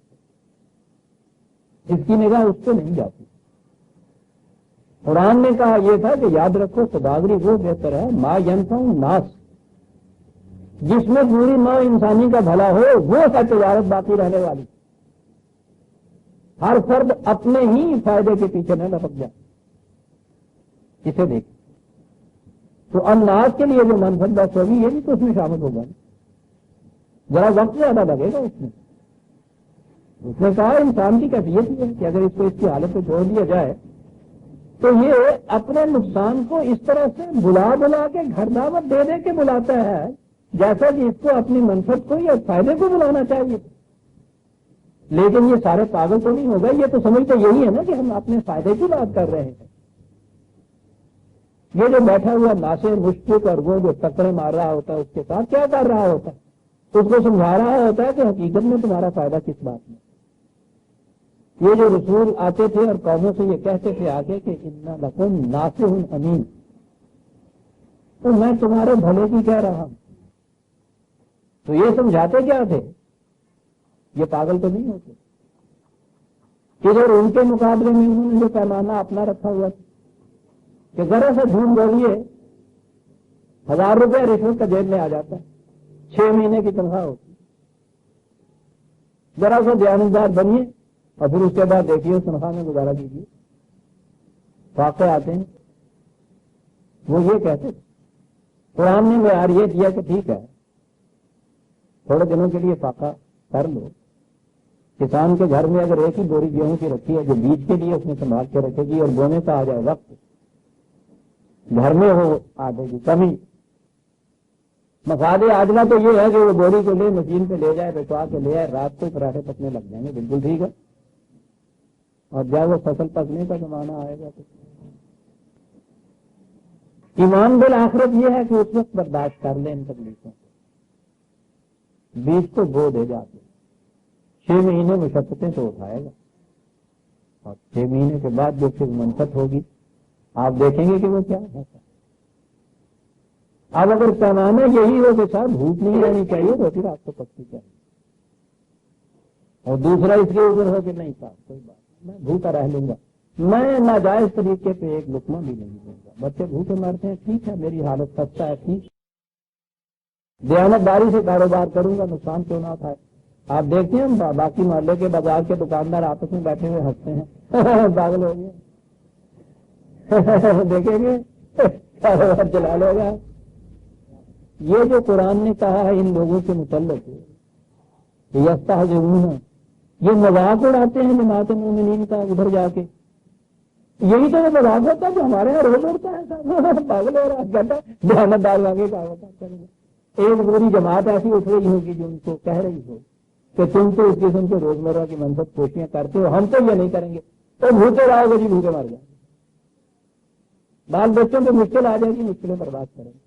اس کی نگاہ اس پہ نہیں جاتی۔ قرآن نے کہا یہ تھا کہ یاد رکھو سوداگری وہ بہتر ہے ما ینفع الناس، جس میں پوری نوع انسانی کا بھلا ہو، وہ ہے تجارت باقی رہنے والی۔ ہر فرد اپنے ہی فائدے کے پیچھے نہ لپک جائے، اسے دیکھ تو الناس کے لیے جو منفعت بخش ہوگی یہ بھی تو اس میں شامل ہوگا، ذرا وقت زیادہ لگے گا اس میں۔ اس نے کہا انسان کی کیفیت یہ ہے کہ اگر اس کو اس کی حالت پہ چھوڑ دیا جائے تو یہ اپنے نقصان کو اس طرح سے بلا کے گھر دعوت دے دے کے بلاتا ہے جیسا کہ اس کو اپنی منفعت کو یا فائدے کو بلانا چاہیے۔ لیکن یہ سارے پاگل تو نہیں ہوگا، یہ تو سمجھتے یہی ہے نا کہ ہم اپنے فائدے کی بات کر رہے ہیں۔ یہ جو بیٹھا ہوا ناصر مشفق اور وہ جو ٹکرے مار رہا ہوتا ہے اس کے ساتھ کیا کر رہا ہوتا ہے؟ اس کو سمجھا رہا ہوتا ہے کہ حقیقت میں تمہارا فائدہ کس بات میں، یہ جو رسول آتے تھے اور قوموں سے یہ کہتے تھے آگے کہ انا لکم ناصح امین، تو میں تمہارے بھلے کی کہہ رہا ہوں، تو یہ سمجھاتے کیا تھے؟ یہ پاگل تو نہیں ہوتے؟ ادھر ان کے مقابلے میں انہوں نے جو پیمانہ اپنا رکھا ہوا تھا کہ ذرا سا جھوٹ بولیے 1000 روپے رشوت کا جیب میں آ جاتا ہے، 6 مہینے کی تنخواہ ہوتی، ذرا سا دیانتدار بنیے اور پھر اس کے بعد دیکھیے اس تنخواہ میں گزارا کیجیے۔ واقع آتے ہیں وہ یہ کہتے تھے، قرآن نے معیار یہ دیا کہ ٹھیک ہے تھوڑے دنوں کے لیے فاقہ کر لو، کسان کے گھر میں اگر ایک ہی بوری گیہوں کی رکھی ہے جو بیج کے لیے اس نے سنبھال کے رکھے گی اور بونے کا آ جائے وقت، گھر میں ہو آٹے کی کمی، مفاد عاجلہ تو یہ ہے کہ وہ بوری کو لے مشین پہ لے جائے، بچوا کے لے آئے، رات کو پراٹھے پکنے لگ جائیں گے، بالکل ٹھیک ہے، اور جب وہ فصل پکنے کا زمانہ آئے گا تو ایمان بالآخرت یہ ہے کہ اس وقت برداشت کر لیں ان تکلیفوں کو، بیج کو بو دے جاتے 6 مہینے مشقتیں تو اٹھائے گا، اور 6 مہینے کے بعد جو پھر منفت ہوگی آپ دیکھیں گے کہ وہ کیا ہے۔ اب اگر پیمانہ یہی ہو کہ صاحب بھوک نہیں رہنی چاہیے تو پھر آپ کو پکتی چاہیے، اور دوسرا اس کے اوپر ہو کہ نہیں صاحب کوئی بات نہیں، میں بھوکا رہ لوں گا، میں ناجائز طریقے پہ ایک لقمہ بھی نہیں دوں گا، بچے بھوکے مرتے ہیں ٹھیک ہے، میری حالت سستا ہے ٹھیک، دیانتداری سے کاروبار کروں گا، نقصان کیوں نہ اٹھائے۔ آپ دیکھتے ہیں باقی محلے کے بازار کے دکاندار آپس میں بیٹھے ہوئے ہنستے ہیں پاگل ہو گئے دیکھیں گے کاروبار چلا لے گا۔ یہ جو قرآن نے کہا ہے ان لوگوں کے متعلق یستہزئون، یہ مذاق اڑاتے ہیں جماعت مومنین کا ادھر جا کے، یہی تو وہ مذاق ہوتا ہے جو ہمارے یہاں روز اڑتا ہے، پاگل ہو رہا ہے گھنٹہ دیانتدار آگے کا ہوتا ہے۔ ایک پوری جماعت ایسی اٹھ رہی ہوگی جو ان کو کہہ رہی ہو کہ تم تو اس قسم کے روزمرہ کی منفت کوشیاں کرتے ہو، ہم تو یہ نہیں کریں گے، تو بھوکے رہو گے جی، بھوکے مر جائیں گے، بال بچوں کو مشکل آ جائے گی، مشکلیں برداشت کریں گے،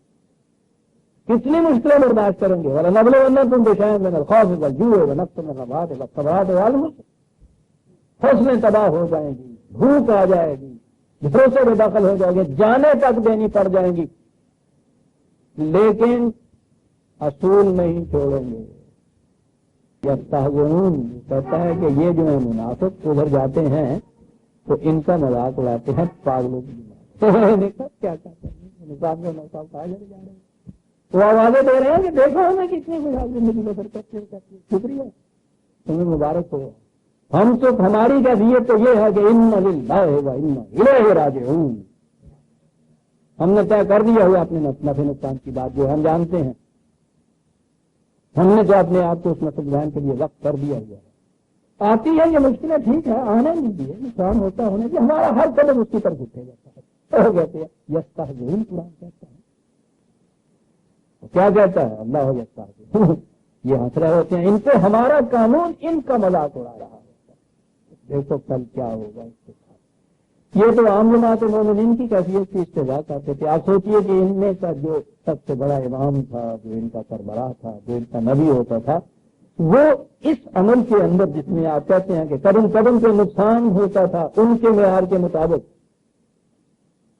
کتنی مشکلیں برداشت کریں گے، وَلَنَبْلُوَنَّكُمْ بِشَيْءٍ مِّنَ الْخَوْفِ وَالْجُوعِ وَنَقْصٍ مِّنَ الْأَمْوَالِ وَالثَّمَرَاتِ وَالْأَنفُسِ، فصلیں تباہ ہو جائیں گی، بھوک آ جائے گی، بھروسے میں داخل ہو جائیں گے، جانیں تک دینی پڑ جائیں گی، لیکن اصول نہیں چھوڑیں گے۔ یستہزئون کہتا ہے کہ یہ جو ہے منافق ادھر جاتے ہیں تو ان کا مذاق اڑاتے ہیں پاگلوں کی دیکھا کیا کہتے ہیں، نظام میں نصاب کہا جا رہے ہیں، وہ آوازیں دے رہے ہیں کہ دیکھو ہمیں کتنی خوشحال زندگی بسر کرتے ہیں، شکریہ تمہیں مبارک ہو، ہم تو ہماری کیفیت تو یہ ہے کہ انا للہ و انا الیہ راجعون، ہم نے طے کر دیا ہوا اپنے نفع نقصان کی بات جو ہم جانتے ہیں، ہم نے جو اپنے آپ کو اس مقصد بیان کے لیے وقت کر دیا ہوا ہے، آتی ہے یہ مشکلیں ٹھیک ہے، آنے نہیں دیے، نقصان ہوتا ہونے سے ہمارا ہر قدم اس کی طرف اٹھے جاتا ہے، وہ کہتے ہیں یستہزئون، قرآن کہتا ہے کیا کہتا ہے اللہ یستہزئون، یہ ہنس رہے ہوتے ہیں، ان پہ ہمارا قانون ان کا مذاق اڑا رہا ہوتا ہے، دیکھو کل کیا ہوگا اس کے ساتھ۔ یہ تو عام جماعت مومنین کی کیفیت کی استدعا کرتے تھے، آپ سوچئے کہ ان میں کا جو سب سے بڑا امام تھا، جو ان کا سربراہ تھا، جو ان کا نبی ہوتا تھا، وہ اس عمل کے اندر جس میں آپ کہتے ہیں کہ قدم قدم پہ نقصان ہوتا تھا ان کے معیار کے مطابق،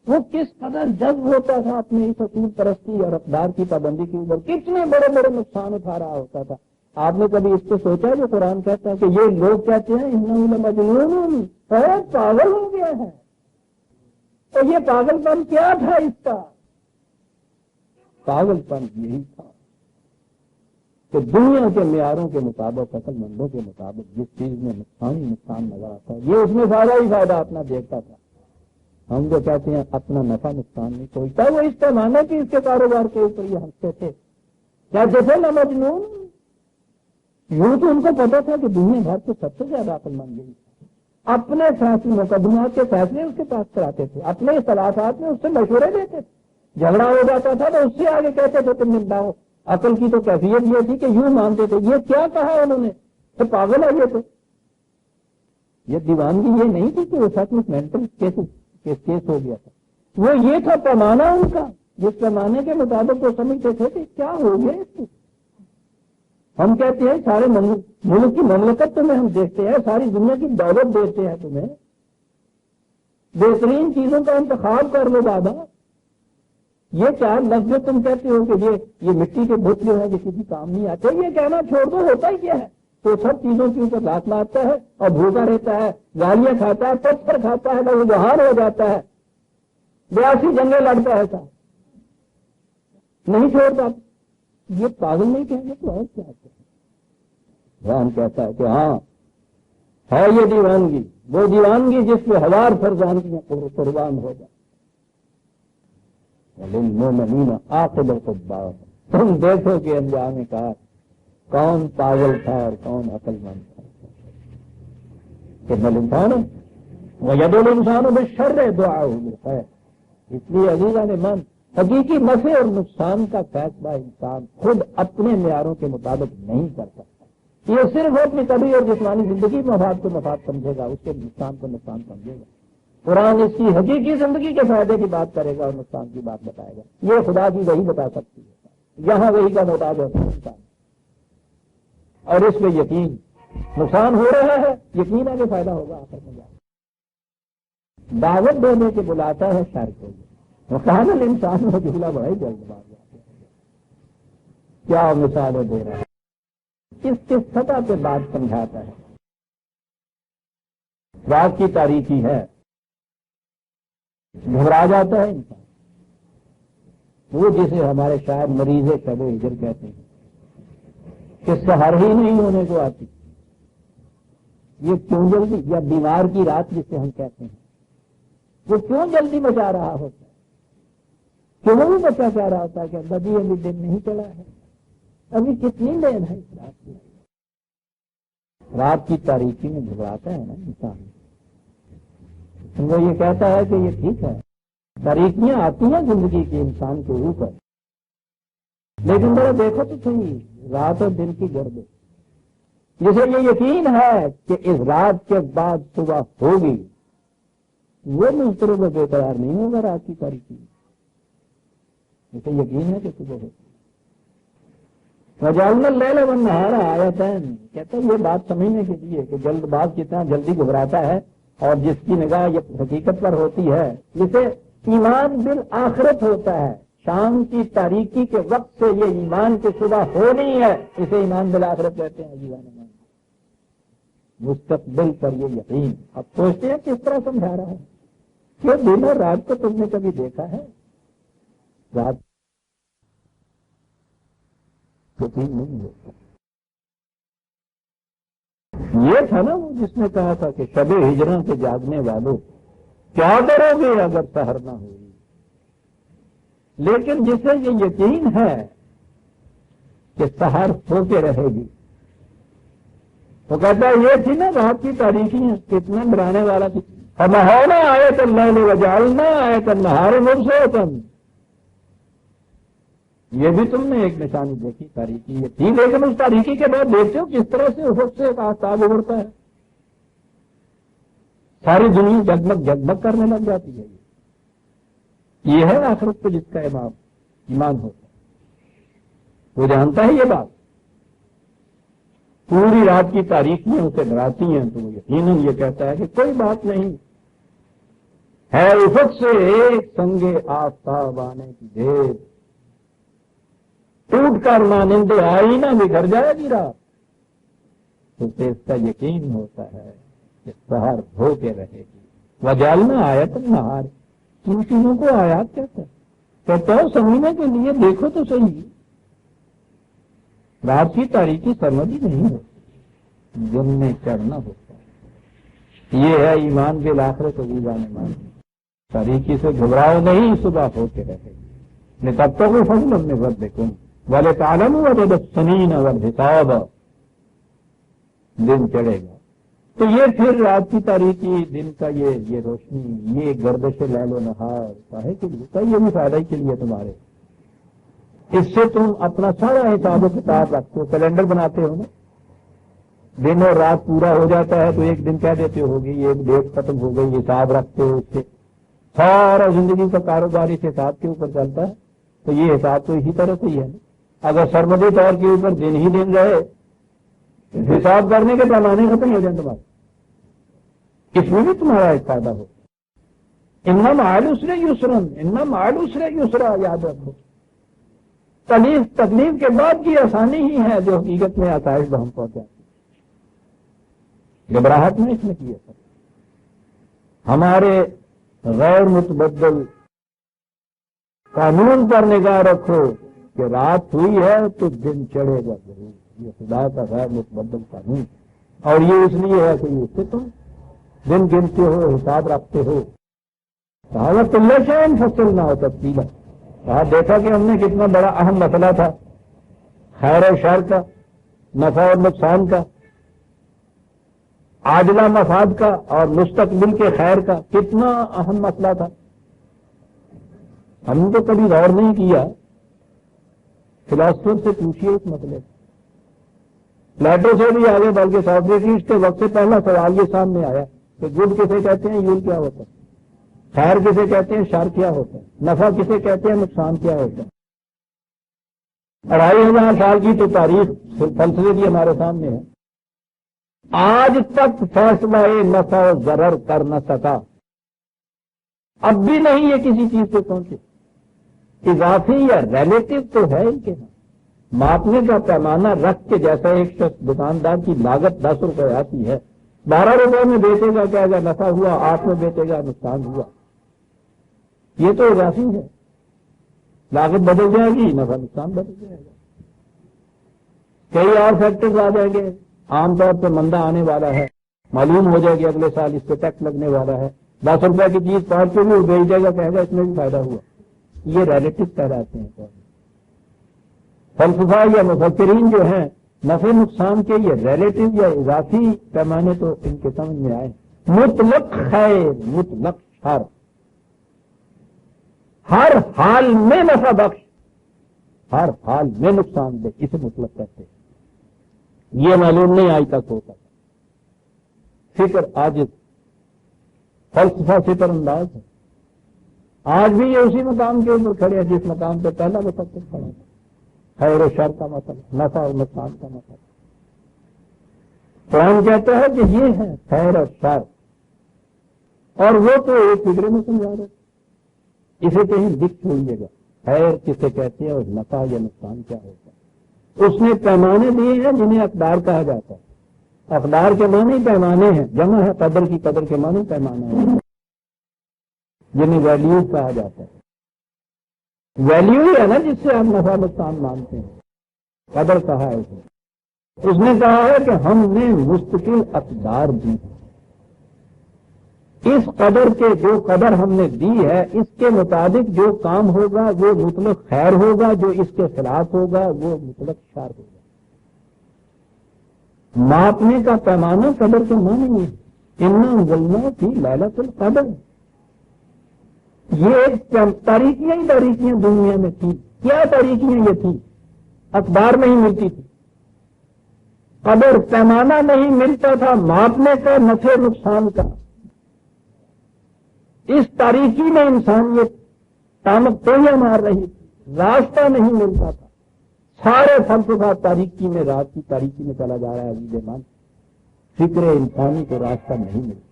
وہ کس قدر جذب ہوتا تھا اپنی اس اصول پرستی اور اقدار کی پابندی کے اوپر، کتنے بڑے بڑے نقصان اٹھا رہا ہوتا تھا۔ آپ نے کبھی اس کو سوچا جو قرآن کہتا ہے کہ یہ لوگ کہتے ہیں انہ لمجنون، پاگل ہو گیا ہے، تو یہ پاگل پن کیا تھا؟ اس کا پاگل پن یہی تھا کہ دنیا کے معیاروں کے مطابق، عقل مندوں کے مطابق جس چیز میں نقصان ہی نقصان نظر آتا ہے، یہ اس میں فائدہ ہی فائدہ اپنا دیکھتا تھا۔ ہم جو کہتے ہیں اپنا نفع نقصان نہیں سوچتا، وہ اس پیمانے کی اس کے کاروبار کے اوپر یہ ہنستے تھے، کیا جیسے نہ مجنون، یوں تو ان کو پتا تھا کہ دنیا بھر سے سب سے زیادہ عقل مند یہی تھا، اپنے فیصلے مقدمات کے فیصلے اس کے پاس کراتے تھے، اپنے اختلافات میں اس سے مشورے دیتے تھے، جھگڑا ہو جاتا تھا تو اس سے آگے کہتے تھے تم ملاؤ۔ عقل کی تو کیفیت یہ تھی کہ یوں مانتے تھے، یہ کیا کہا انہوں نے، تو پاگل ہے یہ، تو یہ دیوانگی یہ نہیں تھی کہ وہ سچ میں مینٹل کیس ہو گیا تھا، وہ یہ تھا پیمانہ ان کا، جس پیمانے کے مطابق وہ سمجھتے تھے کہ کیا ہو گیا اس کو، ہم کہتے ہیں سارے ملک کی مملکت تمہیں ہم دیکھتے ہیں، ساری دنیا کی دولت دیتے ہیں تمہیں، بہترین چیزوں کا انتخاب کر لو بابا. یہ چار لفظ تم کہتے ہو کہ یہ مٹی کے بت جو ہے یہ کسی کام نہیں آتے، یہ کہنا چھوڑ دو. ہوتا ہی کیا ہے؟ تو سب چیزوں کے اوپر ہاتھ مارتا ہے اور بھوکا رہتا ہے، گالیاں کھاتا ہے، پتھر کھاتا ہے، وہ جہان ہو جاتا ہے، 82 جنگیں لڑتا ہے، ایسا نہیں چھوڑتا. یہ پاگل نہیں کہیں گے تو اور کیا کہیں؟ قرآن کہتا ہے کہ ہاں ہے یہ دیوانگی، وہ دیوانگی جس میں 1000 فرزانگیاں قربان ہو جائے. للمؤمنین عاقبۃ الدار. تم دیکھو کہ انجام کار کون پاگل تھا اور کون عقل مند تھا. کہ بل انسان وید الانسان بالشر دعاء بالخیر. اس لیے عزیزان من، حقیقی نفع اور نقصان کا فیصلہ انسان خود اپنے معیاروں کے مطابق نہیں کر سکتا. یہ صرف اپنی طبعی اور جسمانی زندگی مفاد کو مفاد سمجھے گا، اس کے نقصان کو نقصان سمجھے گا. قرآن اس کی حقیقی زندگی کے فائدے کی بات کرے گا اور نقصان کی بات بتائے گا. یہ خدا کی وہی بتا سکتی ہے، یہاں وہی کا محتاج ہوتا ہے انسان. اور اس میں یقین، نقصان ہو رہا ہے، یقین ہے کہ فائدہ ہوگا آخر میں جا. دعوت دینے کے بلاتا ہے شر کو، وقال الانسان وجہلا بڑا ہی جلد باز ہے. کیا مثالیں دے رہا ہے، اس کے سطح پہ بات سمجھاتا ہے. رات کی تاریکی ہے، گھبرا جاتا ہے انسان. وہ جسے ہمارے شاعر مریض شب ہجر کہتے ہیں کہ سحر ہی نہیں ہونے کو آتی. یہ کیوں جلدی، یا بیمار کی رات جسے ہم کہتے ہیں، وہ کیوں جلدی بچا رہا ہوتا ہے؟ کیوں بھی بچا چاہ رہا ہوتا ہے کہ ابھی دن نہیں چلا ہے، ابھی کتنی دیر ہے اس رات کی. رات کی تاریکی میں گھبراتا ہے نا انسان. وہ یہ کہتا ہے کہ یہ ٹھیک ہے، تاریکیاں آتی ہیں زندگی کی انسان کے اوپر، لیکن ذرا دیکھو تو صحیح رات اور دن کی گردش. جسے یہ یقین ہے کہ اس رات کے بعد صبح ہوگی، وہ مضطرب و بے قرار نہیں ہوگا رات کی تاریکی. جسے یقین ہے کہ صبح ہوگی. وجعلنا اللیل والنہار آیتین. کہتا ہے یہ بات سمجھنے کے لیے کہ جلد باز کتنا جلدی گھبراتا ہے، اور جس کی نگاہ یہ حقیقت پر ہوتی ہے، جسے ایمان بالآخرت ہوتا ہے. شام کی تاریکی کے وقت سے یہ ایمان کی صبح ہونی ہے، اسے ایمان بالآخرت کہتے ہیں. عزیزان مستقبل پر یہ یقین. اب سوچتے ہیں کس طرح سمجھا رہا ہے کہ دن اور رات کو تم نے کبھی دیکھا ہے؟ رات یقین نہیں ہوتا. یہ تھا نا وہ جس نے کہا تھا کہ شب ہجروں سے جاگنے والوں کیا کرو گے اگر سحر نہ ہوئی. لیکن جسے یہ یقین ہے کہ سحر ہو کے رہے گی، وہ کہتا ہے یہ تھی نا رات کی تاریخی کتنا ڈرانے والا تھی. فمحونا آیت اللیل وجعلنا آیت النہار مبصرۃ. یہ بھی تم نے ایک نشانی دیکھی، تاریخی یہ تھی، لیکن اس تاریخی کے بعد دیکھتے ہو کس طرح سے افق سے ایک آفتاب ابھرتا ہے، ساری دنیا جگمگ جگمگ کرنے لگ جاتی ہے. یہ ہے آخرت پہ جس کا ایمان ہوتا ہے، وہ جانتا ہے یہ بات. پوری رات کی تاریخیاں اسے ڈراتی ہیں تو وہ یقیناً یہ کہتا ہے کہ کوئی بات نہیں ہے، افق سے ایک سنگے آفتاب آنے کی دیر، ٹوٹ کر مانند آئینہ بگڑ جائے گی رات. تو اس کا یقین ہوتا ہے کہ سحر ہو کے رہے گی. وجعلنا آیت النہار. ان چیزوں کو آیات کہتا ہے. کہتا ہے سمجھنے کے لیے دیکھو تو صحیح. رات کی تاریخی سمجھ ہی نہیں ہوتی، دن میں چڑھنا ہوتا ہے. یہ ہے ایمان بالآخرت. عزیزان ایمان، تاریخی سے گھبراؤ نہیں، صبح ہو کے رہے گی. تب تک وہ فضل من ربکم وَلِتَعْلَمُوا عَدَدَ السِّنِينَ وَالْحِسَابَ. دن چڑھے گا تو یہ پھر رات کی تاریکی، دن کا یہ روشنی، یہ گردش لیل و نہار کاہے کے لیے؟ یہ بھی فائدہ ہی کے لیے تمہارے. اس سے تم اپنا سارا حساب و کتاب رکھتے ہو، کیلنڈر بناتے ہو نا. دن اور رات پورا ہو جاتا ہے تو ایک دن کہہ دیتے ہوگی ایک ڈیٹ ختم ہو گئی، حساب رکھتے ہو. اس سے سارا زندگی کا کاروبار اس حساب کے اوپر چلتا ہے. تو یہ حساب تو اسی طرح سے ہی ہے نا. اگر سرمدی طور کے اوپر دن ہی دن رہے حساب کرنے کے پیمانے ختم ہو جائیں تمہارے، اس میں بھی تمہارا ایک فائدہ ہو. انما مع العسر یسرا، انما مع العسر یسرا، یاد رکھو تکلیف کے بعد کی آسانی ہی ہے جو حقیقت میں آسائش بہم پہنچاتی ہے. گھبراہٹ میں اس نے کی ہے. ہمارے غیر متبدل قانون پر نگاہ رکھو کہ رات ہوئی ہے تو دن چڑھے گا ضرور. یہ خدا کا غیر متبدل قانون، اور یہ اس لیے ہے کہ اس سے تم دن گنتے ہو، حساب رکھتے ہو. کہاوت اللہ شان فصل نہ ہو تفصیل. کہا دیکھا کہ ہم نے کتنا بڑا اہم مسئلہ تھا، خیر و شر کا، نفع اور نقصان کا، عاجلہ مفاد کا اور مستقبل کے خیر کا، کتنا اہم مسئلہ تھا. ہم نے تو کبھی غور نہیں کیا. فلاسفر سے پوچھیے اس مسئلے کو، پلیٹو سے بھی آگے بلکہ سوکریٹس کے وقت سے پہلا سوال یہ سامنے آیا کہ گڈ کسے کہتے ہیں، یول کیا ہوتا ہے، خیر کسے کہتے ہیں، شر کیا ہوتا ہے، نفع کسے کہتے ہیں، نقصان کیا ہوتا ہے. 2500 سال کی تو تاریخ فلسفے کی ہمارے سامنے ہے. آج تک فیصلہ نفع و ضرر کر نہ سکا. اب بھی نہیں یہ کسی چیز پہ پہنچے. اضافی یا ریلیٹو تو ہے ہی کہ ماپنے کا پیمانہ رکھ کے، جیسا ایک شخص دکاندار کی لاگت 10 روپے آتی ہے، 12 روپے میں بیچے گا، کہے گا نفع ہوا، 8 میں بیچے گا نقصان ہوا. یہ تو اضافی ہے. لاگت بدل جائے گی، نفع نقصان بدل جائے گا. کئی اور فیکٹرز آ جائیں گے. عام طور پہ مندا آنے والا ہے، معلوم ہو جائے گی اگلے سال اس پہ ٹیکس لگنے والا ہے. 10 روپے کی چیز 5 روپے بھی وہ بیچ جائے گا، کہے گا اس میں بھی فائدہ ہوا. یہ ریلیٹو کہلاتے ہیں. فلسفہ یا مفکرین جو ہیں نفع نقصان کے یہ ریلیٹو یا اضافی پیمانے تو ان کے سمجھ میں آئے. مطلق خیر، مطلق شر، ہر حال میں نفع بخش، ہر حال میں نقصان دے، اسے مطلق کہتے ہیں. یہ معلوم نہیں آج تک ہوتا. فکر عاجز، فلسفہ فکر انداز ہے. آج بھی یہ اسی مقام کے اوپر کھڑے ہیں جس مقام پہ پہلا مفکر کھڑا تھا. خیر و شر کا مسئلہ، نفع اور نقصان کا مسئلہ. قرآن کہتا ہے کہ یہ ہے خیر اور شر، اور وہ تو ایک فکرے میں سمجھا رہے. اسے کہیں لکھ چھوڑیے گا، خیر کسے کہتے ہیں اور نفع یا نقصان کیا ہوتا ہے. اس نے پیمانے دیے ہیں جنہیں اقدار کہا جاتا ہے. اقدار کے معنی پیمانے ہیں، جمع ہے قدر کی، قدر کے معنی پیمانے ہیں، جنہیں ویلیوز کہا جاتا ہے. ویلیو ہی ہے نا جس سے ہم نفع نقصان مانتے ہیں. قدر کہا ہے اسے. اس نے کہا ہے کہ ہم نے مستقل اقدار دی ہیں. اس قدر کے جو قدر ہم نے دی ہے، اس کے مطابق جو کام ہوگا وہ مطلق خیر ہوگا، جو اس کے خلاف ہوگا وہ مطلق شر ہوگا. ماپنے کا پیمانہ قدر کے معنی ہے. انا انزلنا فی لیلۃ القدر. یہ تاریکیاں ہی تاریکیاں دنیا میں تھی. کیا تاریکیاں یہ تھی؟ اخبار نہیں ملتی تھی، قدر پیمانہ نہیں ملتا تھا ماپنے کا، نفع نقصان کا. اس تاریکی میں انسانیت تامک تویاں مار رہی تھی، راستہ نہیں ملتا تھا. سارے فلسفہ تاریکی میں، رات کی تاریکی میں چلا جا رہا ہے. عزیز مان، فکر انسانی کو راستہ نہیں ملتا.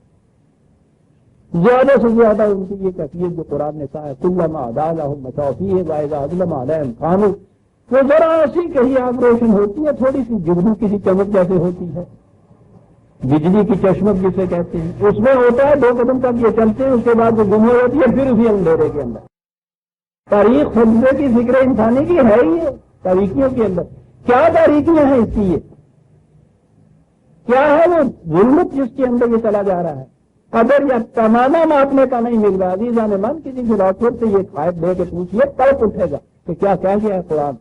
زیادہ سے زیادہ ان کی یہ کیفیت جو قرآن نے کہا ہے کلما عدالہم متوفیہ واذا اظلم علیہم قاموا، وہ ذرا ایسی کہیں آگ روشن ہوتی ہے، تھوڑی سی جگنو کسی چمک جیسے ہوتی ہے، بجلی کی چشمک جسے کہتے ہیں. اس میں ہوتا ہے 2 قدم تک یہ چلتے ہیں، اس کے بعد وہ گم ہو ہوتی ہے، پھر اسی اندھیرے کے اندر. تاریخ فلسفے کی، فکر انسانی کی ہے ہی ہے. تاریکیوں کے اندر کیا تاریکیاں ہیں اس کی؟ یہ کیا ہے وہ ظلمت جس کے اندر یہ چلا جا رہا ہے. قدر یا پیمانہ ماپنے کا نہیں مل رہا. عزیزان من، کسی فلاسفر سے یہ قائد دے کے پوچھیے، تڑپ اٹھے گا کہ کیا کہہ گیا ہے قرآن.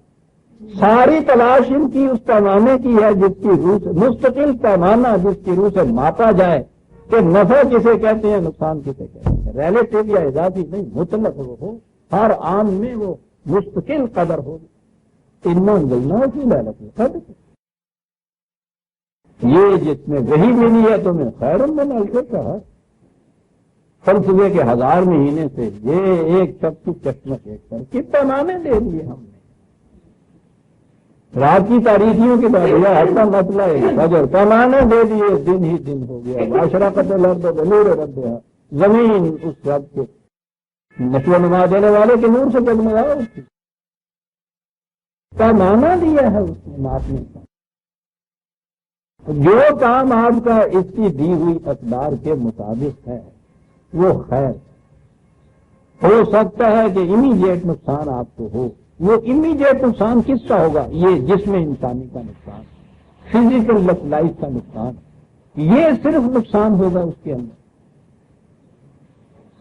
ساری تلاش ان کی اس پیمانے کی ہے جس کی روح سے، مستقل پیمانہ جس کی روح سے ماپا جائے کہ نفع کسے کہتے ہیں، نقصان کسے کہتے ہیں. ریلیٹو یا اضافی نہیں، مطلق وہ ہو، ہر عام میں وہ مستقل قدر ہو. انا انزلنا فی لیلۃ القدر. یہ جس میں وحی ملی ہے تمہیں خیر من الف شہر. فلسفے کے 1000 مہینے سے یہ ایک شخص کی چشمک ایک سر کی پیمانے دے دیے ہم نے. رات کی تاریخیوں کے بعد یہ حتہ مسئلہ ہے فجر پیمانے دے دیے، دن ہی دن ہو گیا، اشرقت الارض بنور ربها، زمین اس رب کے نشو و نما دینے والے کے نور سے جگمگا اٹھی، پیمانہ دیا ہے اس نے ناپنے کا۔ جو کام آپ کا اس کی دی ہوئی اقدار کے مطابق ہے وہ خیر ہو سکتا ہے کہ امیڈیٹ نقصان آپ کو ہو۔ وہ امیڈیٹ نقصان کس کا ہوگا؟ یہ جسم انسانی کا نقصان، فزیکل لائف کا نقصان، یہ صرف نقصان ہوگا اس کے اندر۔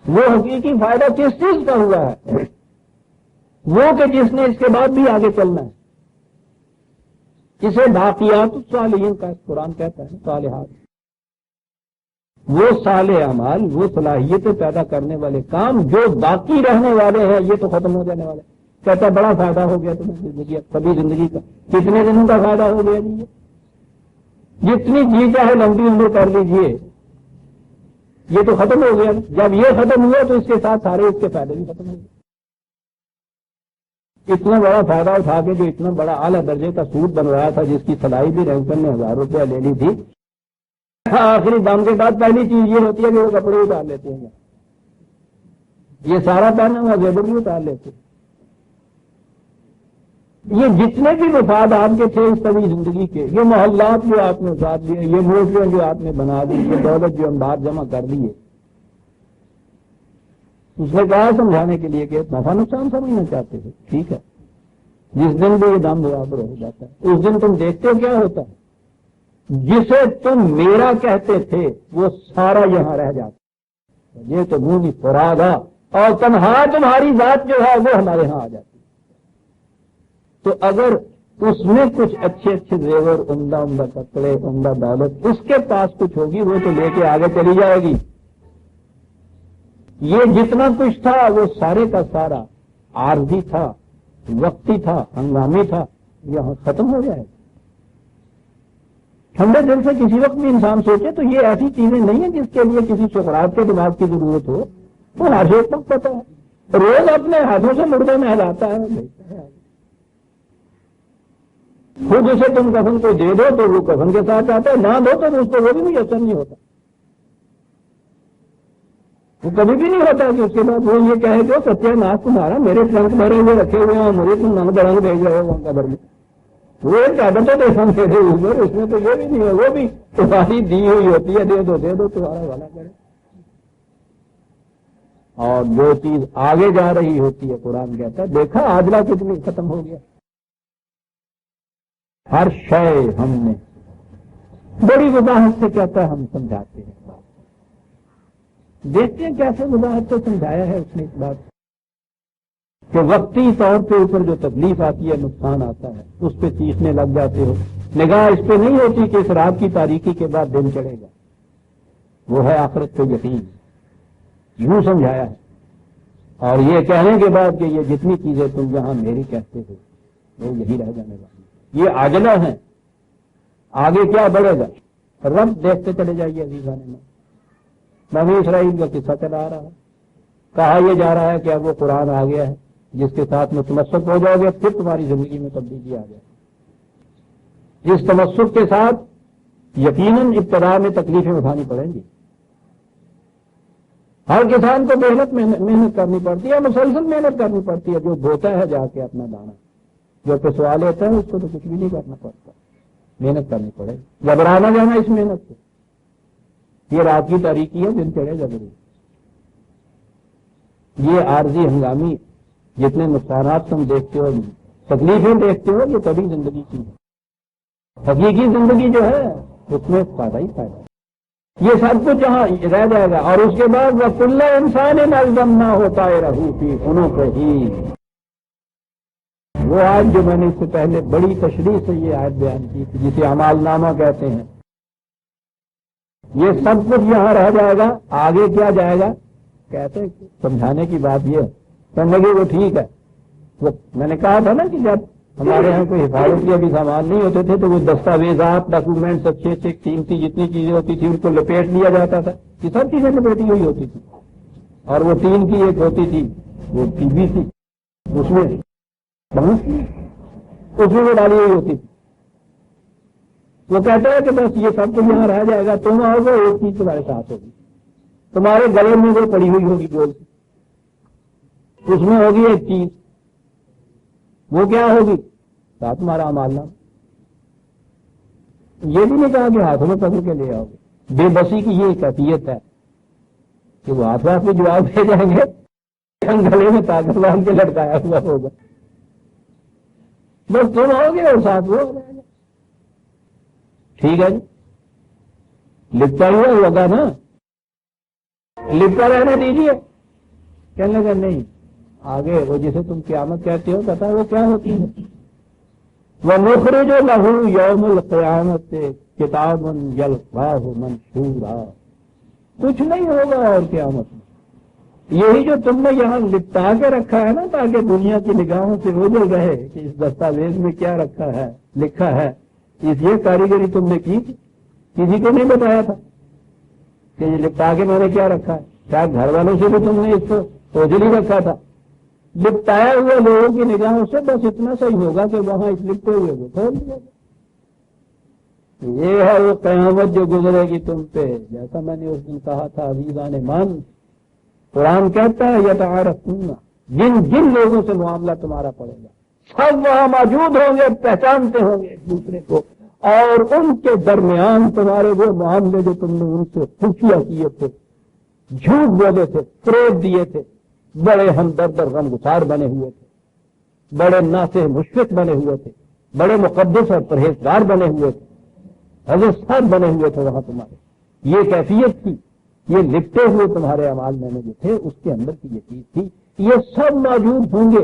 وہ حقیقی فائدہ کس چیز کا ہوا ہے؟ وہ کہ جس نے اس کے بعد بھی آگے چلنا ہے، اسے باقیات الصالحین کا قرآن کہتا ہے، صالحات، وہ صالح اعمال، وہ صلاحیتیں پیدا کرنے والے کام جو باقی رہنے والے ہیں، یہ تو ختم ہو جانے والے۔ کہتا ہے بڑا فائدہ ہو گیا تمہیں زندگی، کبھی زندگی کا کتنے دنوں کا فائدہ ہو گیا جی؟ جتنی جی چاہے لمبی عمر کر لیجیے، یہ تو ختم ہو گیا۔ جب یہ ختم ہوا تو اس کے ساتھ سارے اس کے فائدے بھی ختم ہو گئے۔ اتنا بڑا فائدہ اٹھا کے جو اتنا بڑا اعلیٰ درجے کا سوٹ بنوایا تھا، جس کی سلائی بھی رینکن نے 1000 روپیہ لے لی تھی، آخری دم کے بعد پہلی چیز یہ ہوتی ہے کہ وہ کپڑے اتار لیتے ہیں، یہ سارا پہنا ہوا زیور بھی اتار لیتے۔ یہ جتنے بھی مفاد آپ کے تھے اس طویل زندگی کے، یہ محلات جو آپ نے اتار دیے، یہ موٹریاں جو آپ نے بنا دی، یہ دولت جو انداز جمع کر دیے، اس نے کہا سمجھانے کے لیے کہ نفع نقصان سمجھنا چاہتے تھے، ٹھیک ہے، جس دن بھی یہ دام برابر ہو جاتا ہے اس دن تم دیکھتے ہو کیا ہوتا ہے، جسے تم میرا کہتے تھے وہ سارا یہاں رہ جاتا، یہ تو منہ فرادا، اور تنہا تمہاری ذات جو ہے وہ ہمارے ہاں آ جاتی۔ تو اگر اس میں کچھ اچھے اچھے زیور، عمدہ عمدہ کپڑے، عمدہ دولت اس کے پاس کچھ ہوگی، وہ تو لے کے آگے چلی جائے گی۔ یہ جتنا کچھ تھا وہ سارے کا سارا عارضی تھا، وقتی تھا، ہنگامی تھا، یہاں ختم ہو جائے گا۔ ٹھنڈے دل سے کسی وقت بھی انسان سوچے تو یہ ایسی چیزیں نہیں ہیں جس کے لیے کسی سقراط کے دماغ کی ضرورت ہو، وہ ہر ایک وقت پتہ ہے، روز اپنے ہاتھوں سے مردے میں ہلاتا ہے۔ خود اسے تم کفن کو دے دو تو وہ کفن کے ساتھ آتا ہے، نہ دو تو اس کو وہ بھی میسر نہیں ہوتا، وہ کبھی بھی نہیں ہوتا کہ اس کے بعد وہ یہ کہے کہ سچے ناس تمہارا میرے ٹرنک بھرے ہوئے رکھے ہوئے ہیں، مجھے تم ننگ برنگ بھیج رہے ہو وہاں قبر میں، وہ ایک عادت ہے دیکھنے دے اوپر، اس میں تو یہ بھی نہیں ہے، وہ بھی تمہاری دی ہوئی ہوتی ہے، دے دو تمہارا والا کرے۔ اور جو چیز آگے جا رہی ہوتی ہے قرآن کہتا ہے دیکھا عاجلہ کتنی ختم ہو گیا۔ ہر شے ہم نے بڑی وضاحت سے کہتا ہے، ہم سمجھاتے ہیں، دیکھتے ہیں کیسے وضاحت سے سمجھایا ہے اس نے اس بات کہ وقتی طور پہ اوپر جو تکلیف آتی ہے، نقصان آتا ہے، اس پہ چیخنے لگ جاتے ہو، نگاہ اس پہ نہیں ہوتی کہ اس رات کی تاریکی کے بعد دن چڑھے گا، وہ ہے آخرت پہ یقین۔ یوں سمجھایا ہے، اور یہ کہنے کے بعد کہ یہ جتنی چیزیں تم یہاں میری کہتے ہو وہ یہی رہ جانے والی، یہ عاجلہ ہیں، آگے کیا بڑھے گا رب دیکھتے چلے جائیے۔ عزیزان میں بنی اسرائیل کا قصہ چلا آ رہا ہے، کہا یہ جا رہا ہے کہ اب وہ قرآن آ گیا ہے جس کے ساتھ میں تمسک ہو جاؤ گے، پھر تمہاری زندگی میں تبدیلی آ جائے۔ اس تمسک کے ساتھ یقیناً ابتدا میں تکلیفیں اٹھانی پڑیں گی، ہر کسان کو محنت کرنی پڑتی ہے، مسلسل محنت کرنی پڑتی ہے، جو بوتا ہے جا کے اپنا دانا، جو پسوا لیتا ہے اس کو تو کچھ بھی نہیں کرنا پڑتا، محنت کرنی پڑے گی، گھبرانا جانا اس محنت سے۔ یہ رات کی تاریکی ہے، دن چڑھے گا ضرور۔ یہ عارضی ہنگامی جتنے نقصانات تم دیکھتے ہو، تکلیفیں دیکھتے ہو، یہ کبھی زندگی کی ہے۔ حقیقی زندگی جو ہے اس میں فائدہ ہی فائدہ ہے، یہ سب کچھ یہاں رہ جائے گا۔ اور اس کے بعد وہ کل انسان نظم نہ ہوتا ہے رہو فی انہوں ہی، وہ آیت جو میں نے اس سے پہلے بڑی تشریح سے یہ آیت بیان کی تھی، جسے اعمال نامہ کہتے ہیں، یہ سب کچھ یہاں رہ جائے گا، آگے کیا جائے گا؟ کہتے ہیں سمجھانے کی بات یہ کہنے لگے وہ ٹھیک ہے، وہ میں نے کہا تھا نا کہ جب ہمارے یہاں کوئی حفاظت کے ابھی سامان نہیں ہوتے تھے تو وہ دستاویزات، ڈاکومنٹس، اچھے اچھے قیمتی جتنی چیزیں ہوتی تھی ان کو لپیٹ لیا جاتا تھا، یہ سب چیزیں لپیٹی ہوئی ہوتی تھی، اور وہ ٹین کی ایک ہوتی تھی وہ ٹی وی تھی، اس میں اس میں وہ ڈالی ہوئی ہوتی تھی. وہ کہتا ہے کہ بس یہ سب کچھ یہاں رہ جائے گا, تم آؤ گے ایک چیز تمہارے ساتھ ہوگی, تمہارے گلے میں وہ پڑی ہوئی ہوگی گول, اس میں ہوگی ایک چیز, وہ کیا ہوگی؟ ساتھ تمہارا مالنا. یہ بھی نہیں کہا کہ ہاتھوں میں پکڑ کے لے آؤ گے. بے بسی کی یہ کیفیت ہے کہ وہ ہاتھ میں جواب دے جائیں گے, گلے میں طاقت باندھ کے لٹکایا ہوا ہوگا, بس تم آؤ گے اور ساتھ وہ ہو جائے گا. ٹھیک ہے جی, لپٹا ہوا ہوگا نا, لپٹا رہنے دیجیے. کہنے لگا نہیں, آگے وہ جسے تم قیامت کہتے ہو پتا وہ کیا ہوتی ہے؟ وَنُخْرِجُ لَهُ يَوْمَ الْقِيَامَةِ كِتَابًا يَلْقَاهُ مَنشُورًا. کچھ نہیں ہوگا اور قیامت میں. یہی جو تم نے یہاں لپٹا کے رکھا ہے نا تاکہ دنیا کی نگاہوں سے اوجھل رہے کہ اس دستاویز میں کیا رکھا ہے, لکھا ہے, اس یہ کاریگری تم نے کی تھی, کسی کو نہیں بتایا تھا کہ یہ لپٹا کے میں نے کیا رکھا ہے. شاید گھر والوں سے بھی تم نے اس کو اوجھل ہی رکھا تھا. لپٹایا ہوئے لوگوں کی نگاہوں سے بس اتنا صحیح ہوگا کہ وہاں اس لپٹے ہوئے وہ کھول دیا گیا. یہ ہے وہ قیامت جو گزرے گی تم پہ. جیسا میں نے اس دن کہا تھا عزیزان مان, قرآن کہتا ہے یتعارفون, جن جن لوگوں سے معاملہ تمہارا پڑے گا سب وہاں موجود ہوں گے, پہچانتے ہوں گے ایک دوسرے کو, اور ان کے درمیان تمہارے وہ معاملے جو تم نے ان سے خفیہ کیے تھے, جھوٹ بولے تھے, فریب دیے تھے, بڑے ہمدرد اور غمگسار بنے ہوئے تھے, بڑے ناصح مشفق بنے ہوئے تھے, بڑے مقدس اور پرہیزگار بنے ہوئے تھے, حضرت صاحب بنے ہوئے تھے وہاں تمہارے. یہ کیفیت تھی, یہ لپٹے ہوئے تمہارے اعمال میں جو تھے اس کے اندر کی یہ چیز تھی. یہ سب موجود ہوں گے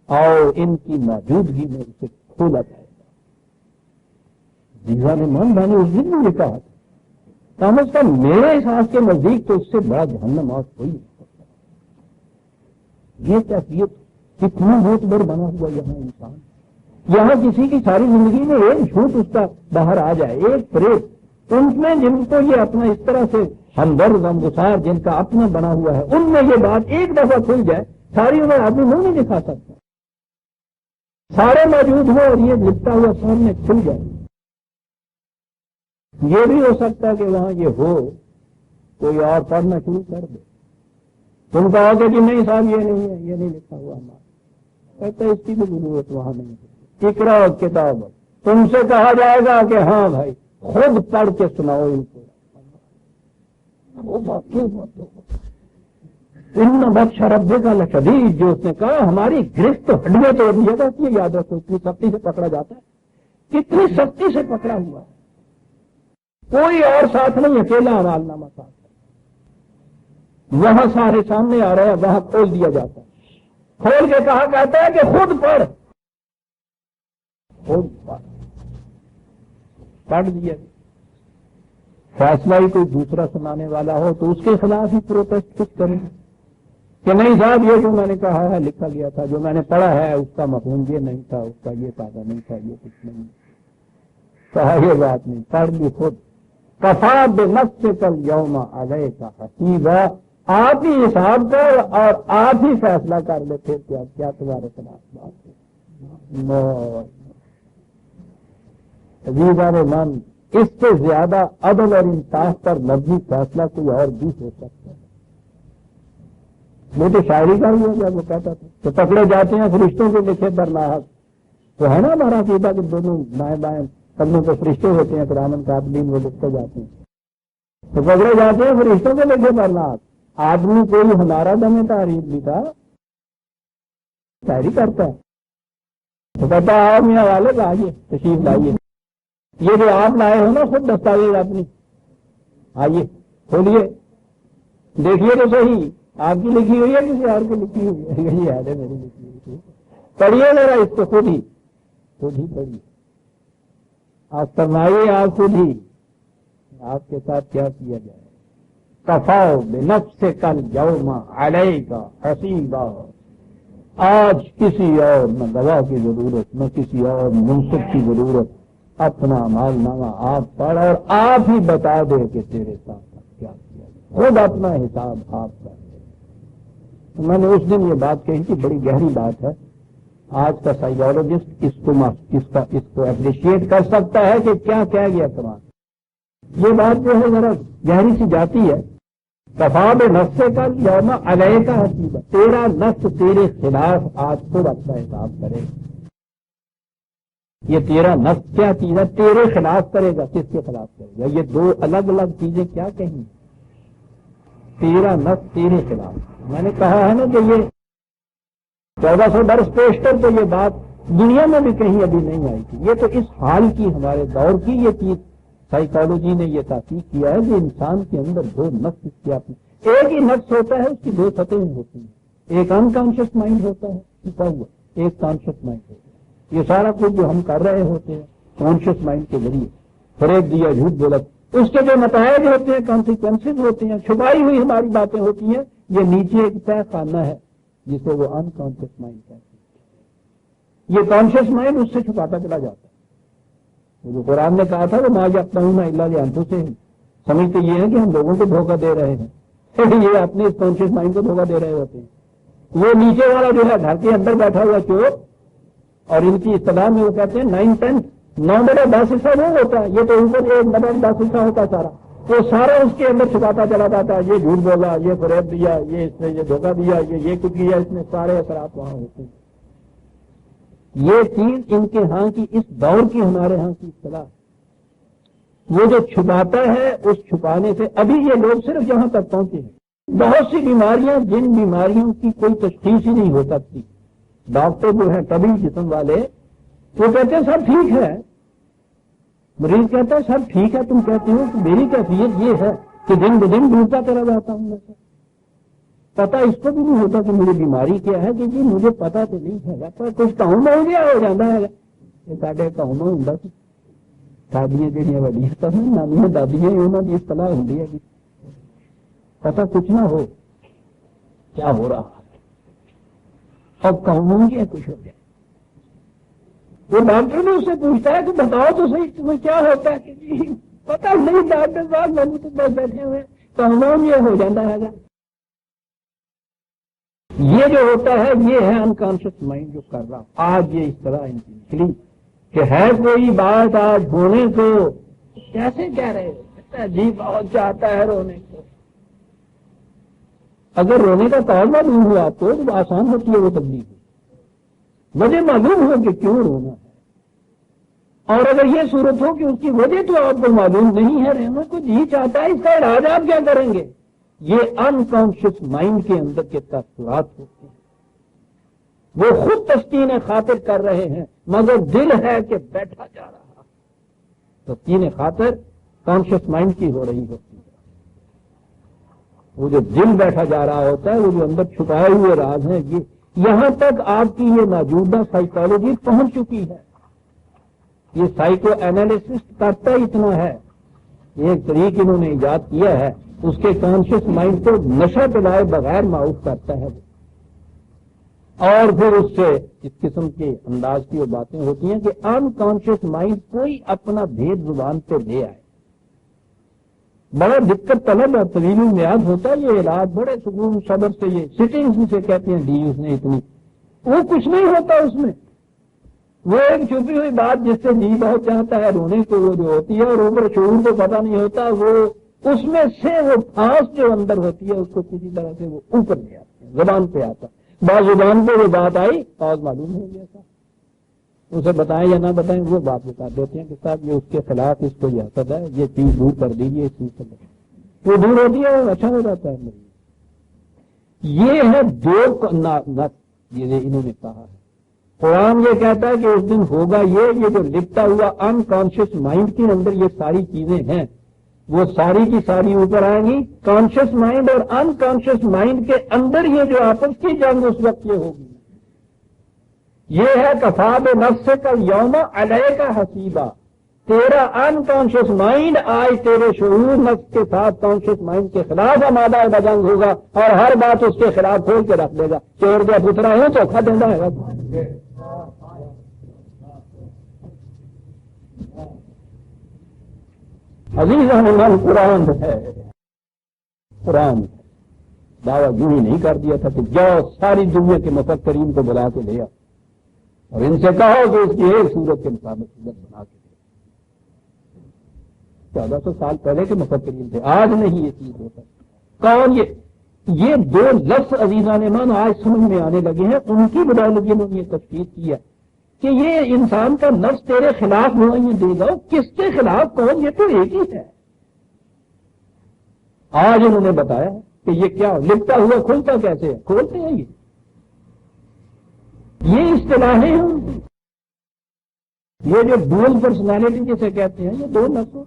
اور ان کی موجودگی میں اسے کھولا جائے گا. جیسا نے من, میں نے اس دن بھی یہ کہا تھا, کم از کم میرے احساس کے نزدیک تو اس سے بڑا جہنم اور کوئی نہیں سکتا. یہ کیفیت کتنا بہت بڑا بنا ہوا یہاں انسان, یہاں کسی کی ساری زندگی میں ایک جھوٹ اس کا باہر آ جائے, ایک فریب, ان میں جن کو یہ اپنا اس طرح سے ہمدرد غمگسار جن کا اپنا بنا ہوا ہے, ان میں یہ بات ایک دفعہ کھل جائے, ساری عمر آدمی منہ نہیں دکھا سکتا. سارے موجود ہو اور یہ لپٹا ہوا سامنے کھل جائے. یہ بھی ہو سکتا ہے کہ وہاں یہ ہو, کوئی اور پڑھنا شروع کر دے, تم کہو گے کہ نہیں صاحب یہ نہیں ہے, یہ نہیں لکھا ہوا ہمارا, کہتا ہے اس کی بھی ضرورت وہاں نہیں ہے. اقرا کتاب, تم سے کہا جائے گا کہ ہاں بھائی خود پڑھ کے سناؤ ان کو. ان بخش ربے کا لشدید, جو اس نے کہا ہماری گرفت ہڈیاں توڑ دیا جاتی ہے, یاد رکھو اتنی سختی سے پکڑا جاتا ہے, کتنی سختی سے پکڑا ہوا ہے, کوئی اور ساتھ نہیں, اکیلا عمال نامہ ساتھ ہے. وہاں سارے سامنے آ رہے ہیں, وہاں کھول دیا جاتا ہے, کھول کے کہا کہتا ہے کہ خود پڑھ, خود پڑھ دیا. فیصلہ ہی کوئی دوسرا سنانے والا ہو تو اس کے خلاف ہی پروٹیسٹ کچھ کریں کہ نہیں صاحب یہ جو میں نے کہا ہے لکھا گیا تھا, جو میں نے پڑھا ہے اس کا مفہوم یہ نہیں تھا, اس کا یہ فائدہ نہیں تھا, یہ کچھ نہیں. کہا یہ بات نہیں, پڑھ لی خود. کفا بنفسک الیوم علیک حسیبا, آپ ہی حساب کر اور آپ ہی فیصلہ کر لے پھر کیا تمہارے خلاف بات ہے. عزیزان من, اس سے زیادہ عدل اور انصاف پر مبنی فیصلہ کوئی اور بھی ہو سکتا ہے. میں تو شاعری کا ہوا جب وہ کہتا تھا تو پکڑے جاتے ہیں فرشتوں کے لکھے برلاحق, تو ہے نا ہمارا عقیدہ کہ دونوں بائیں بائیں قدموں پہ فرشتے ہوتے ہیں, کرامن کاتبین وہ لکھتے جاتے ہیں, تو پکڑے جاتے ہیں فرشتوں کے لکھے برلاحق. آدمی کوئی ہمارا دم تعریف بھی تھا, شاعری کرتا ہے, تو کہتا ہے آپ میاں والے کا آئیے تشریف لائیے, یہ جو آپ لائے ہو نا خود دستاویز اپنی, آئیے کھولیے دیکھیے تو صحیح, آپ کی لکھی ہوئی ہے کسی اور کی لکھی ہوئی ہے؟ یہی یاد ہے میری لکھی ہوئی. پڑھیے ذرا اس کو, خود ہی پڑھیے, آپ فرمائیے آپ خود ہی آپ کے ساتھ کیا کیا جائے. کفاؤ بنفسک الیوم علیک حسیبا, آج کسی اور نہ گواہ کی ضرورت, نہ کسی اور منصف کی ضرورت, اپنا مال نامہ آپ پڑھ اور آپ ہی بتا دے کہ تیرے ساتھ کیا کیا, خود اپنا حساب آپ کر. میں نے اس دن یہ بات کہی تھی, بڑی گہری بات ہے, آج کا سائیکالوجسٹ اس کو اپریشیٹ کر سکتا ہے کہ کیا کہہ گیا قرآن. یہ بات جو ہے ذرا گہری سی جاتی ہے. کفاب نفس کا یوم علیہ کا حسیبہ، تیرا نفس تیرے خلاف آج خود اپنا حساب کرے گا. یہ تیرا نفس کیا چیز ہے؟ تیرے خلاف کرے گا. کس کے خلاف کرے گا؟ یہ دو الگ الگ چیزیں کیا کہیں. تیرا نفس تیرے خلاف. میں نے کہا ہے نا کہ یہ 1400 برس پیشتر تو یہ بات دنیا میں بھی کہیں ابھی نہیں آئی تھی. یہ تو اس حال کی ہمارے دور کی یہ چیز سائیکالوجی نے یہ تحقیق کیا ہے کہ انسان کے اندر دو نفس کیا ایک ہی نفس ہوتا ہے، اس کی دو سطحیں ہوتی ہیں. ایک انکانشیس مائنڈ ہوتا ہے چھپا ہوا، ایک کانشیس مائنڈ ہوتا ہے. یہ سارا کچھ جو ہم کر رہے ہوتے ہیں کانشیس مائنڈ کے ذریعے، فریب دیا، جھوٹ بولا، اس کے جو نتائج ہوتے ہیں، کانسیکوینسز ہوتے ہیں، چھپائی ہوئی ہماری باتیں ہوتی ہیں، یہ نیچے ایک طے خانہ ہے جسے وہ انکانشیس مائنڈ کہتے ہیں. یہ کانشیس مائنڈ اس سے چھپاتا چلا جاتا ہے. جو قرآن نے کہا تھا وہ ما یقطعون الا بانفسہم، سمجھتے یہ ہے کہ ہم لوگوں کو دھوکہ دے رہے ہیں. یہ اپنے اس کانشیس مائنڈ کو دھوکہ دے رہے ہوتے ہیں. وہ نیچے والا جو ہے گھر کے اندر بیٹھا ہوا چور، اور ان کی اصطلاح میں وہ کہتے ہیں 9/10، 9/10 حصہ وہ ہوتا ہے. یہ تو اوپر 1/10 حصہ ہوتا ہے سارا. وہ سارا اس کے اندر چھپاتا چلا جاتا ہے. یہ جھوٹ بولا، یہ فریب دیا، یہ اس نے یہ دھوکہ دیا، یہ کچھ کیا، اس میں سارے اثرات وہاں ہوتے ہیں. یہ چیز ان کے ہاں کی، اس دور کی ہمارے ہاں کی اصطلاح. وہ جو چھپاتا ہے اس چھپانے سے ابھی یہ لوگ صرف یہاں تک پہنچے ہیں. بہت سی بیماریاں، جن بیماریوں کی کوئی تشخیص ہی نہیں ہو سکتی، ڈاکٹر جو ہیں طبی جسم والے وہ کہتے ہیں سب ٹھیک ہے. مریض کہتا ہے سب ٹھیک ہے، تم کہتے ہو کہ میری کیفیت یہ ہے کہ دن بدن ڈوبتا چلا جاتا ہوں. میں پتا اس کو بھی نہیں ہوتا کہ مجھے بیماری کیا ہے، کہ جی مجھے پتا تو نہیں ہے، پر کچھ کہوں میں ہو گیا ہو جاتا ہے. یہ سارے کہوں میں ہوں سی دادیاں جہاں وڈیاں نانیاں دادیاں انہوں کی اصطلاح ہوتی ہے کہ پتا کچھ نہ ہو کیا ہو رہا ہے، اب کہوں گے کچھ ہو جائے. وہ ڈاکٹر نے اس سے پوچھتا ہے کہ بتاؤ تو صحیح تمہیں کیا ہوتا ہے، کہ جی پتا نہیں ڈاکٹر صاحب میں تو بس بیٹھے ہوئے کہوں یہ ہو جاتا ہے. یہ جو ہوتا ہے یہ ہے انکانشیس مائنڈ جو کر رہا. آج یہ اس طرح ان کی نکلی کہ ہے کوئی بات آج ہونے کو کیسے کہہ رہے ہو، جی بہت چاہتا ہے رونے کو. اگر رونے کا کال معلوم ہو آپ کو تو آسان ہوتی ہے وہ تبدیلی. وجہ معلوم ہو کہ کیوں رونا ہے، اور اگر یہ صورت ہو کہ اس کی وجہ تو آپ کو معلوم نہیں ہے، رہنا کو جی چاہتا ہے، اس کا علاج آپ کیا کریں گے؟ یہ انکانشیس مائنڈ کے اندر کے تاثرات ہوتے ہیں. وہ خود تسکین خاطر کر رہے ہیں مگر دل ہے کہ بیٹھا جا رہا. تسکین خاطر کانشیس مائنڈ کی ہو رہی ہوتی ہے. وہ جو دل بیٹھا جا رہا ہوتا ہے، وہ جو اندر چھپائے ہوئے راز ہیں، یہ یہاں تک آپ کی یہ موجودہ سائیکالوجی پہنچ چکی ہے. یہ سائیکو اینالیسسٹ کرتا اتنا ہے. ایک طریق انہوں نے ایجاد کیا ہے، اس کے کانشیس مائنڈ کو نشہ پلائے بغیر معاف کرتا ہے. اور پھر اس سے اس قسم کے انداز کی وہ باتیں ہوتی ہیں کہ انکانشیس مائنڈ کوئی اپنا بھید زبان پہ لے آئے. بڑا دقت طلب اور طویل المیعاد ہوتا ہے یہ علاج، بڑے سکون صبر سے یہ سٹنگ سے کہتے ہیں دی اس نے اتنی، وہ کچھ نہیں ہوتا اس میں. وہ ایک چھپی ہوئی بات جس سے جی بہت چاہتا ہے رونے کو، وہ جو ہوتی ہے، اور اوپر شعور کو پتہ نہیں ہوتا، وہ اس میں سے وہ پھانس جو اندر ہوتی ہے اس کو کسی طرح سے وہ اوپر لے آتے ہیں، زبان پہ آتا. بعض زبان پہ وہ بات آئی اور معلوم ہو گیا تھا، اسے بتائیں یا نہ بتائیں وہ بات بتا دیتے ہیں کہ صاحب یہ اس کے خلاف اس کو یہ حسد ہے، یہ چیز دور کر دیجیے، اس چیز سے وہ دور ہوتی ہے اور اچھا ہو جاتا ہے. یہ ہے دو یہ انہوں نے کہا ہے. قرآن یہ کہتا ہے کہ اس دن ہوگا یہ جو لپٹا ہوا انکانشیس مائنڈ کے اندر یہ ساری چیزیں ہیں وہ ساری کی ساری اوپر آئیں گی. کانشیس مائنڈ اور انکانشیس مائنڈ کے اندر یہ جو آپس کی جنگ اس وقت یہ ہوگی. یہ ہے کفاب نفس کا یوم علیہ کا حسیبہ. تیرا انکانشیس مائنڈ آج تیرے شعور نفس کے ساتھ کانشیس مائنڈ کے خلاف آمادہ جنگ ہوگا اور ہر بات اس کے خلاف کھول کے رکھ دے گا. چور کا پترا ہے چوکھا دینا ہے. عزیز قرآن ہے، قرآن دعویٰ یوں ہی نہیں کر دیا تھا کہ جاؤ ساری دنیا کے مفکرین کو بلا کے لے آؤ. اور ان سے کہو کہ اس کی ایک صورت کے مطابق صورت بنا کے دے. 1400 سال پہلے کے مفکرین تھے، آج نہیں یہ چیز ہوتا. کون یہ دو لفظ عزیزان ایمان آج سمجھ میں آنے لگے ہیں، ان کی بدولت انہوں نے یہ تفصیل کی ہے کہ یہ انسان کا نفس تیرے خلاف گواہی دے گا. کس کے خلاف؟ کون؟ یہ تو ایک ہی ہے. آج انہوں نے بتایا کہ یہ کیا لکھتا ہوا کھلتا کیسے ہے، کھولتے ہیں یہ اصطلاحیں ہیں ان کی. یہ جو ڈوئل پرسنالٹی جسے کہتے ہیں، یہ دو نفسوں.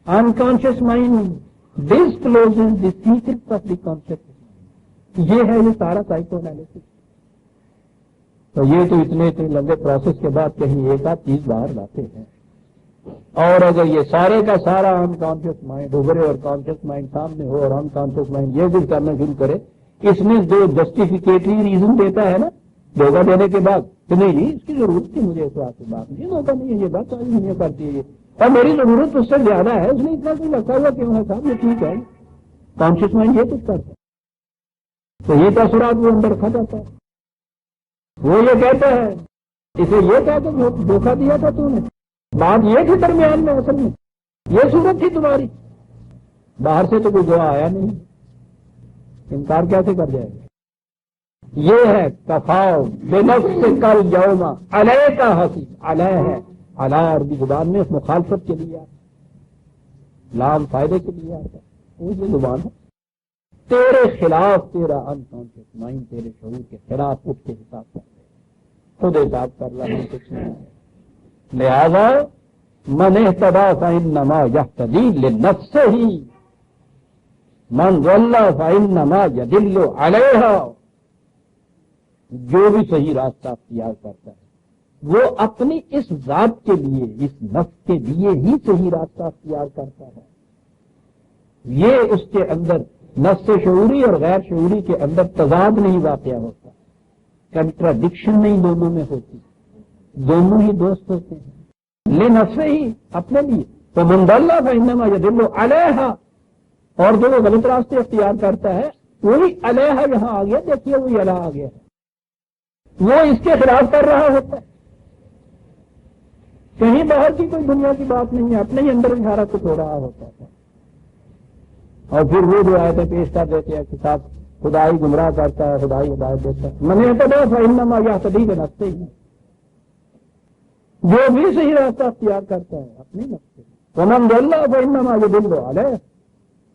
Unconscious mind discloses the secrets of the conscious mind, یہ ہے یہ سارا سائیکو انالیسس. تو یہ تو اتنے لمبے پروسیس کے بعد کہیں ایک آدھ چیز باہر لاتے ہیں. اور اگر یہ سارے کا سارا انکانشیس مائنڈ ابھرے اور کانشیس مائنڈ سامنے ہو اور انکانشیس مائنڈ یہ کچھ کرنا شروع کرے، اس میں جو جسٹیفیکیٹری ریزن دیتا ہے نا دھوکہ دینے کے بعد کہ نہیں اس کی ضرورت تھی مجھے، اس بات کی بات نہیں، دھوکہ نہیں ہے، یہ بات آج نہیں کرتی ہے، اور میری ضرورت اس سے زیادہ ہے، اس نے اتنا کچھ رکھا ہوا کیوں ہے صاحب، یہ ٹھیک ہے. کانشیس مائنڈ یہ کچھ کرتا ہے تو یہ تاثرات وہ اندر رکھا جاتا ہے. وہ یہ کہتا ہے اسے یہ کہا کہ دھوکہ دیا تھا تو نے، بات یہ تھی درمیان میں، اصل میں یہ صورت تھی تمہاری. باہر سے تو کوئی گواہ آیا نہیں، انکار کیسے کر جائے گا؟ یہ ہے کفاؤ بنفسک الیوم علیک حسیب. علیہ ہے، علیہ عربی زبان میں اس مخالفت کے لیے آتا، لام فائدے کے لیے آتا ہے. وہ یہ زبان ہے تیرے خلاف، تیرا انکانشیس مائنڈ تیرے شعور کے خلاف اٹھ کے حساب کر رہے، خود حساب کر رہا ہے، کچھ نہیں. لہذا من اہتدی فانما یہتدی لنفسہ من ضل فانما یضل علیہا. جو بھی صحیح راستہ اختیار کرتا ہے وہ اپنی اس ذات کے لیے، اس نفس کے لیے ہی صحیح راستہ اختیار کرتا ہے. یہ اس کے اندر نفس شعوری اور غیر شعوری کے اندر تضاد نہیں واقع ہوتا، کنٹراڈکشن نہیں دونوں میں ہوتی، دونوں ہی دوست ہوتے ہیں. لے نفسے ہی اپنے لیے تو من ضل فانما یضل علیہا، اور جو وہ غلط راستے اختیار کرتا ہے وہی علیہا یہاں آ گیا، دیکھیے وہی علیہ آ گیا ہے، وہ اس کے خلاف کر رہا ہوتا ہے. کہیں باہر کی کوئی دنیا کی بات نہیں ہے، اپنے ہی اندر سارا کچھ ہو رہا ہوتا ہے. اور پھر وہ جو آیتیں پیش کر دیتے ہیں کہ صاحب خدائی گمراہ کرتا ہے، خدائی ہدایت دیتا ہے. من اہتدی فانما یہتدی لنفسہ، جو بھی صحیح راستہ اختیار کرتا ہے اپنے نفس سے. ومن ضل فانما یضل علیہ،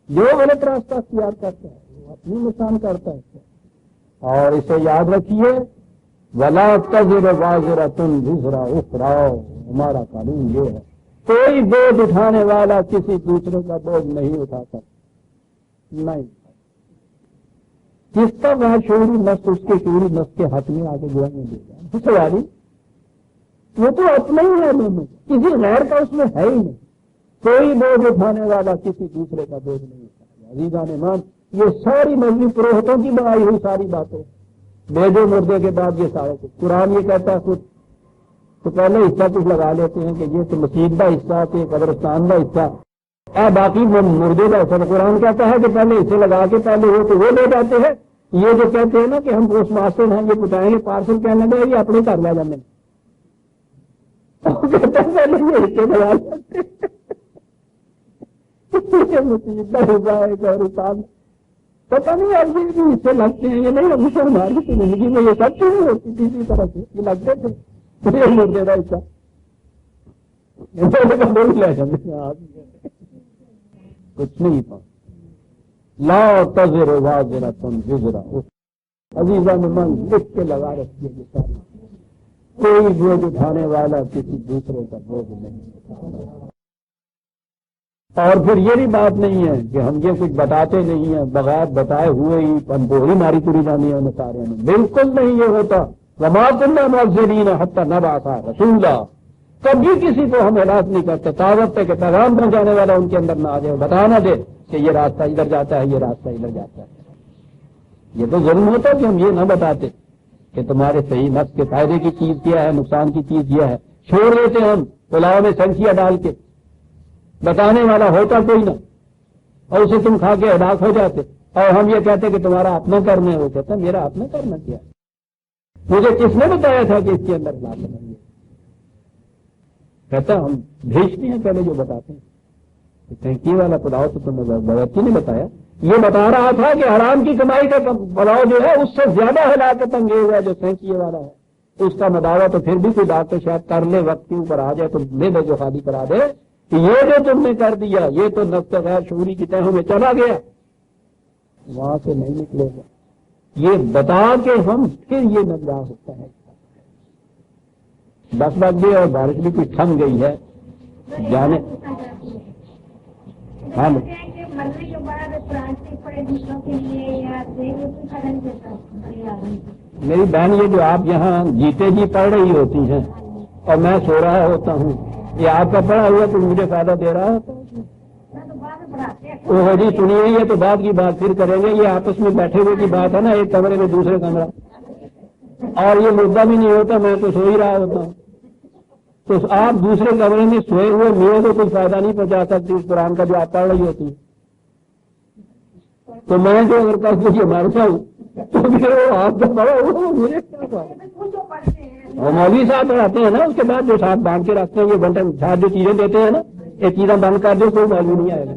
جو غلط راستہ اختیار کرتا ہے وہ اپنی نقصان کرتا ہے. اور اسے یاد رکھیے ولا تزر وازرۃ وزر اخری، ہمارا قانون یہ ہے کوئی بوجھ اٹھانے والا کسی دوسرے کا بوجھ نہیں اٹھا سکتا. نہیں، کس کا وہ شعوری نفس اس کے شعوری نفس کے حق میں آگے گواہی دے گا؟ سواری وہ تو اپنا ہی ہے، دونوں کسی غیر کا اس میں ہے ہی نہیں. کوئی بوجھ اٹھانے والا کسی دوسرے کا بوجھ نہیں اٹھائے. عزیزان ایمان، یہ ساری مذہبی پروہتوں کی بنائی ہوئی ساری باتیں، بیجو مردے کے بعد یہ سارے کچھ. قرآن یہ کہتا ہے خود تو پہلے حصہ کچھ لگا لیتے ہیں کہ یہ تو مسجد کا حصہ، کہ قبرستان کا حصہ، باقی وہ مردے کا حصہ. قرآن کہتا ہے کہ پہلے حصے لگا کے پہلے وہ تو وہ لے جاتے ہیں. یہ جو کہتے ہیں نا کہ ہم پوسٹ ماسٹر ہیں، یہ پٹائیں گے پارسل کہنے دیں، یہ اپنے گھر لے جانے پہلے یہ حصے لگا لیتے مسجد کا حصہ ہے قبرستان. پتہ نہیں اب بھی حصے لگتے ہیں یہ نہیں، ہمیشہ ہماری زندگی میں یہ سب چیزیں ہوتی تھی اسی طرح سے، یہ لگتے تھے مردے کا حصہ لے جاتے کچھ نہیں تھا. لا تزر وازرۃ وزر اخری. عزیزان من لکھ کے لگا رکھیے یہ ساری، کوئی بوجھ اٹھانے والا کسی دوسرے کا بوجھ نہیں اٹھانا. اور پھر یہ بھی بات نہیں ہے کہ ہم یہ کچھ بتاتے نہیں ہیں، بغیر بتائے ہوئے ہی ہم وہی ماری پوری جانی ہے سارے میں. بالکل نہیں یہ ہوتا. وما كنا معذبین حتی نبعث رسولا، کبھی کسی کو ہم ہلاک نہیں کرتے تاوت تک کہ پیغام پہنچانے والا ان کے اندر نہ آ جائے، بتا نہ دے کہ یہ راستہ ادھر جاتا ہے، یہ راستہ ادھر جاتا ہے. یہ تو ضرور ہوتا کہ ہم یہ نہ بتاتے کہ تمہارے صحیح نفس کے فائدے کی چیز کیا ہے، نقصان کی چیز یہ ہے. چھوڑ دیتے ہم پلاؤ میں سنکھیا ڈال کے، بتانے والا ہوتا کوئی نہ، اور اسے تم کھا کے ہلاک ہو جاتے. اور ہم یہ کہتے کہ تمہارا اپنا کرنا ہے، وہ کہتا میرا اپنا کرنا کیا ہے. مجھے کس نے بتایا تھا کہ اس کے اندر لا ہے؟ کہتا ہم بھیجتے ہیں پہلے جو بتاتے ہیں، ٹینکی والا پلاؤ تو تمہیں باورچی نے بتایا، یہ بتا رہا تھا کہ حرام کی کمائی کا پلاؤ جو ہے اس سے زیادہ ہلاکت انگیز ہے جو سینکیے والا ہے، اس کا مداوع تو پھر بھی کوئی ڈاکٹر شاید کر لے، وقت کے اوپر آ جائے تو لے لے جو خالی کرا دے کہ یہ جو تم نے کر دیا یہ تو نفس غیر شعوری کی تہوں میں چلا گیا، وہاں سے نہیں نکلے گا، یہ بتا کے ہم پھر یہ نگراں ہوتا ہے۔ بس بس بھی اور بارش بھی کچھ تھم گئی ہے جانے ہاں مرنے کے بعد پلاسٹک پڑے دوسروں کے لیے یا میری بہن یہ جو آپ یہاں جیتے جی پڑھ رہی ہوتی ہیں اور میں سو رہا ہوتا ہوں، یہ آپ کا پڑھا ہوا تو مجھے فائدہ دے رہا ہوتا وہ جی سنیے، یہ تو بعد کی بات پھر کریں گے، یہ آپس میں بیٹھے ہوئے کی بات ہے نا، ایک کمرے میں دوسرے کمرہ، اور یہ مردہ بھی نہیں ہوتا، میں تو سو ہی رہا ہوتا ہوں، تو آپ دوسرے کمرے میں سوئے ہوئے میرے کو کوئی فائدہ نہیں پہنچا سکتی اس قرآن کا جو آپ پڑھ رہی ہوتی، تو میں جو اگر کل مجھے مارتا ہوں تو پھر وہ آپ کا پڑھا ہوا مجھے کیا فائدہ؟ اور مولوی صاحب پڑھاتے ہیں نا، اس کے بعد جو ساتھ باندھ کے رکھتے ہیں، یہ بنٹن ساتھ جو چیزیں دیتے ہیں نا، یہ چیزیں بند کر دو کوئی مولوی نہیں آئے گا۔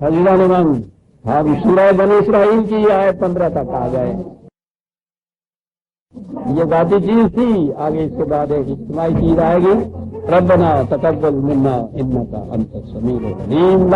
حضرت ہاں سورہ بنی اسرائیل کی آیت 15 تک آ گئے، یہ ذاتی چیز تھی، آگے اس کے بعد ایک اجتماعی چیز آئے گی، ربنا تقبل منا انک انت السمیع العلیم۔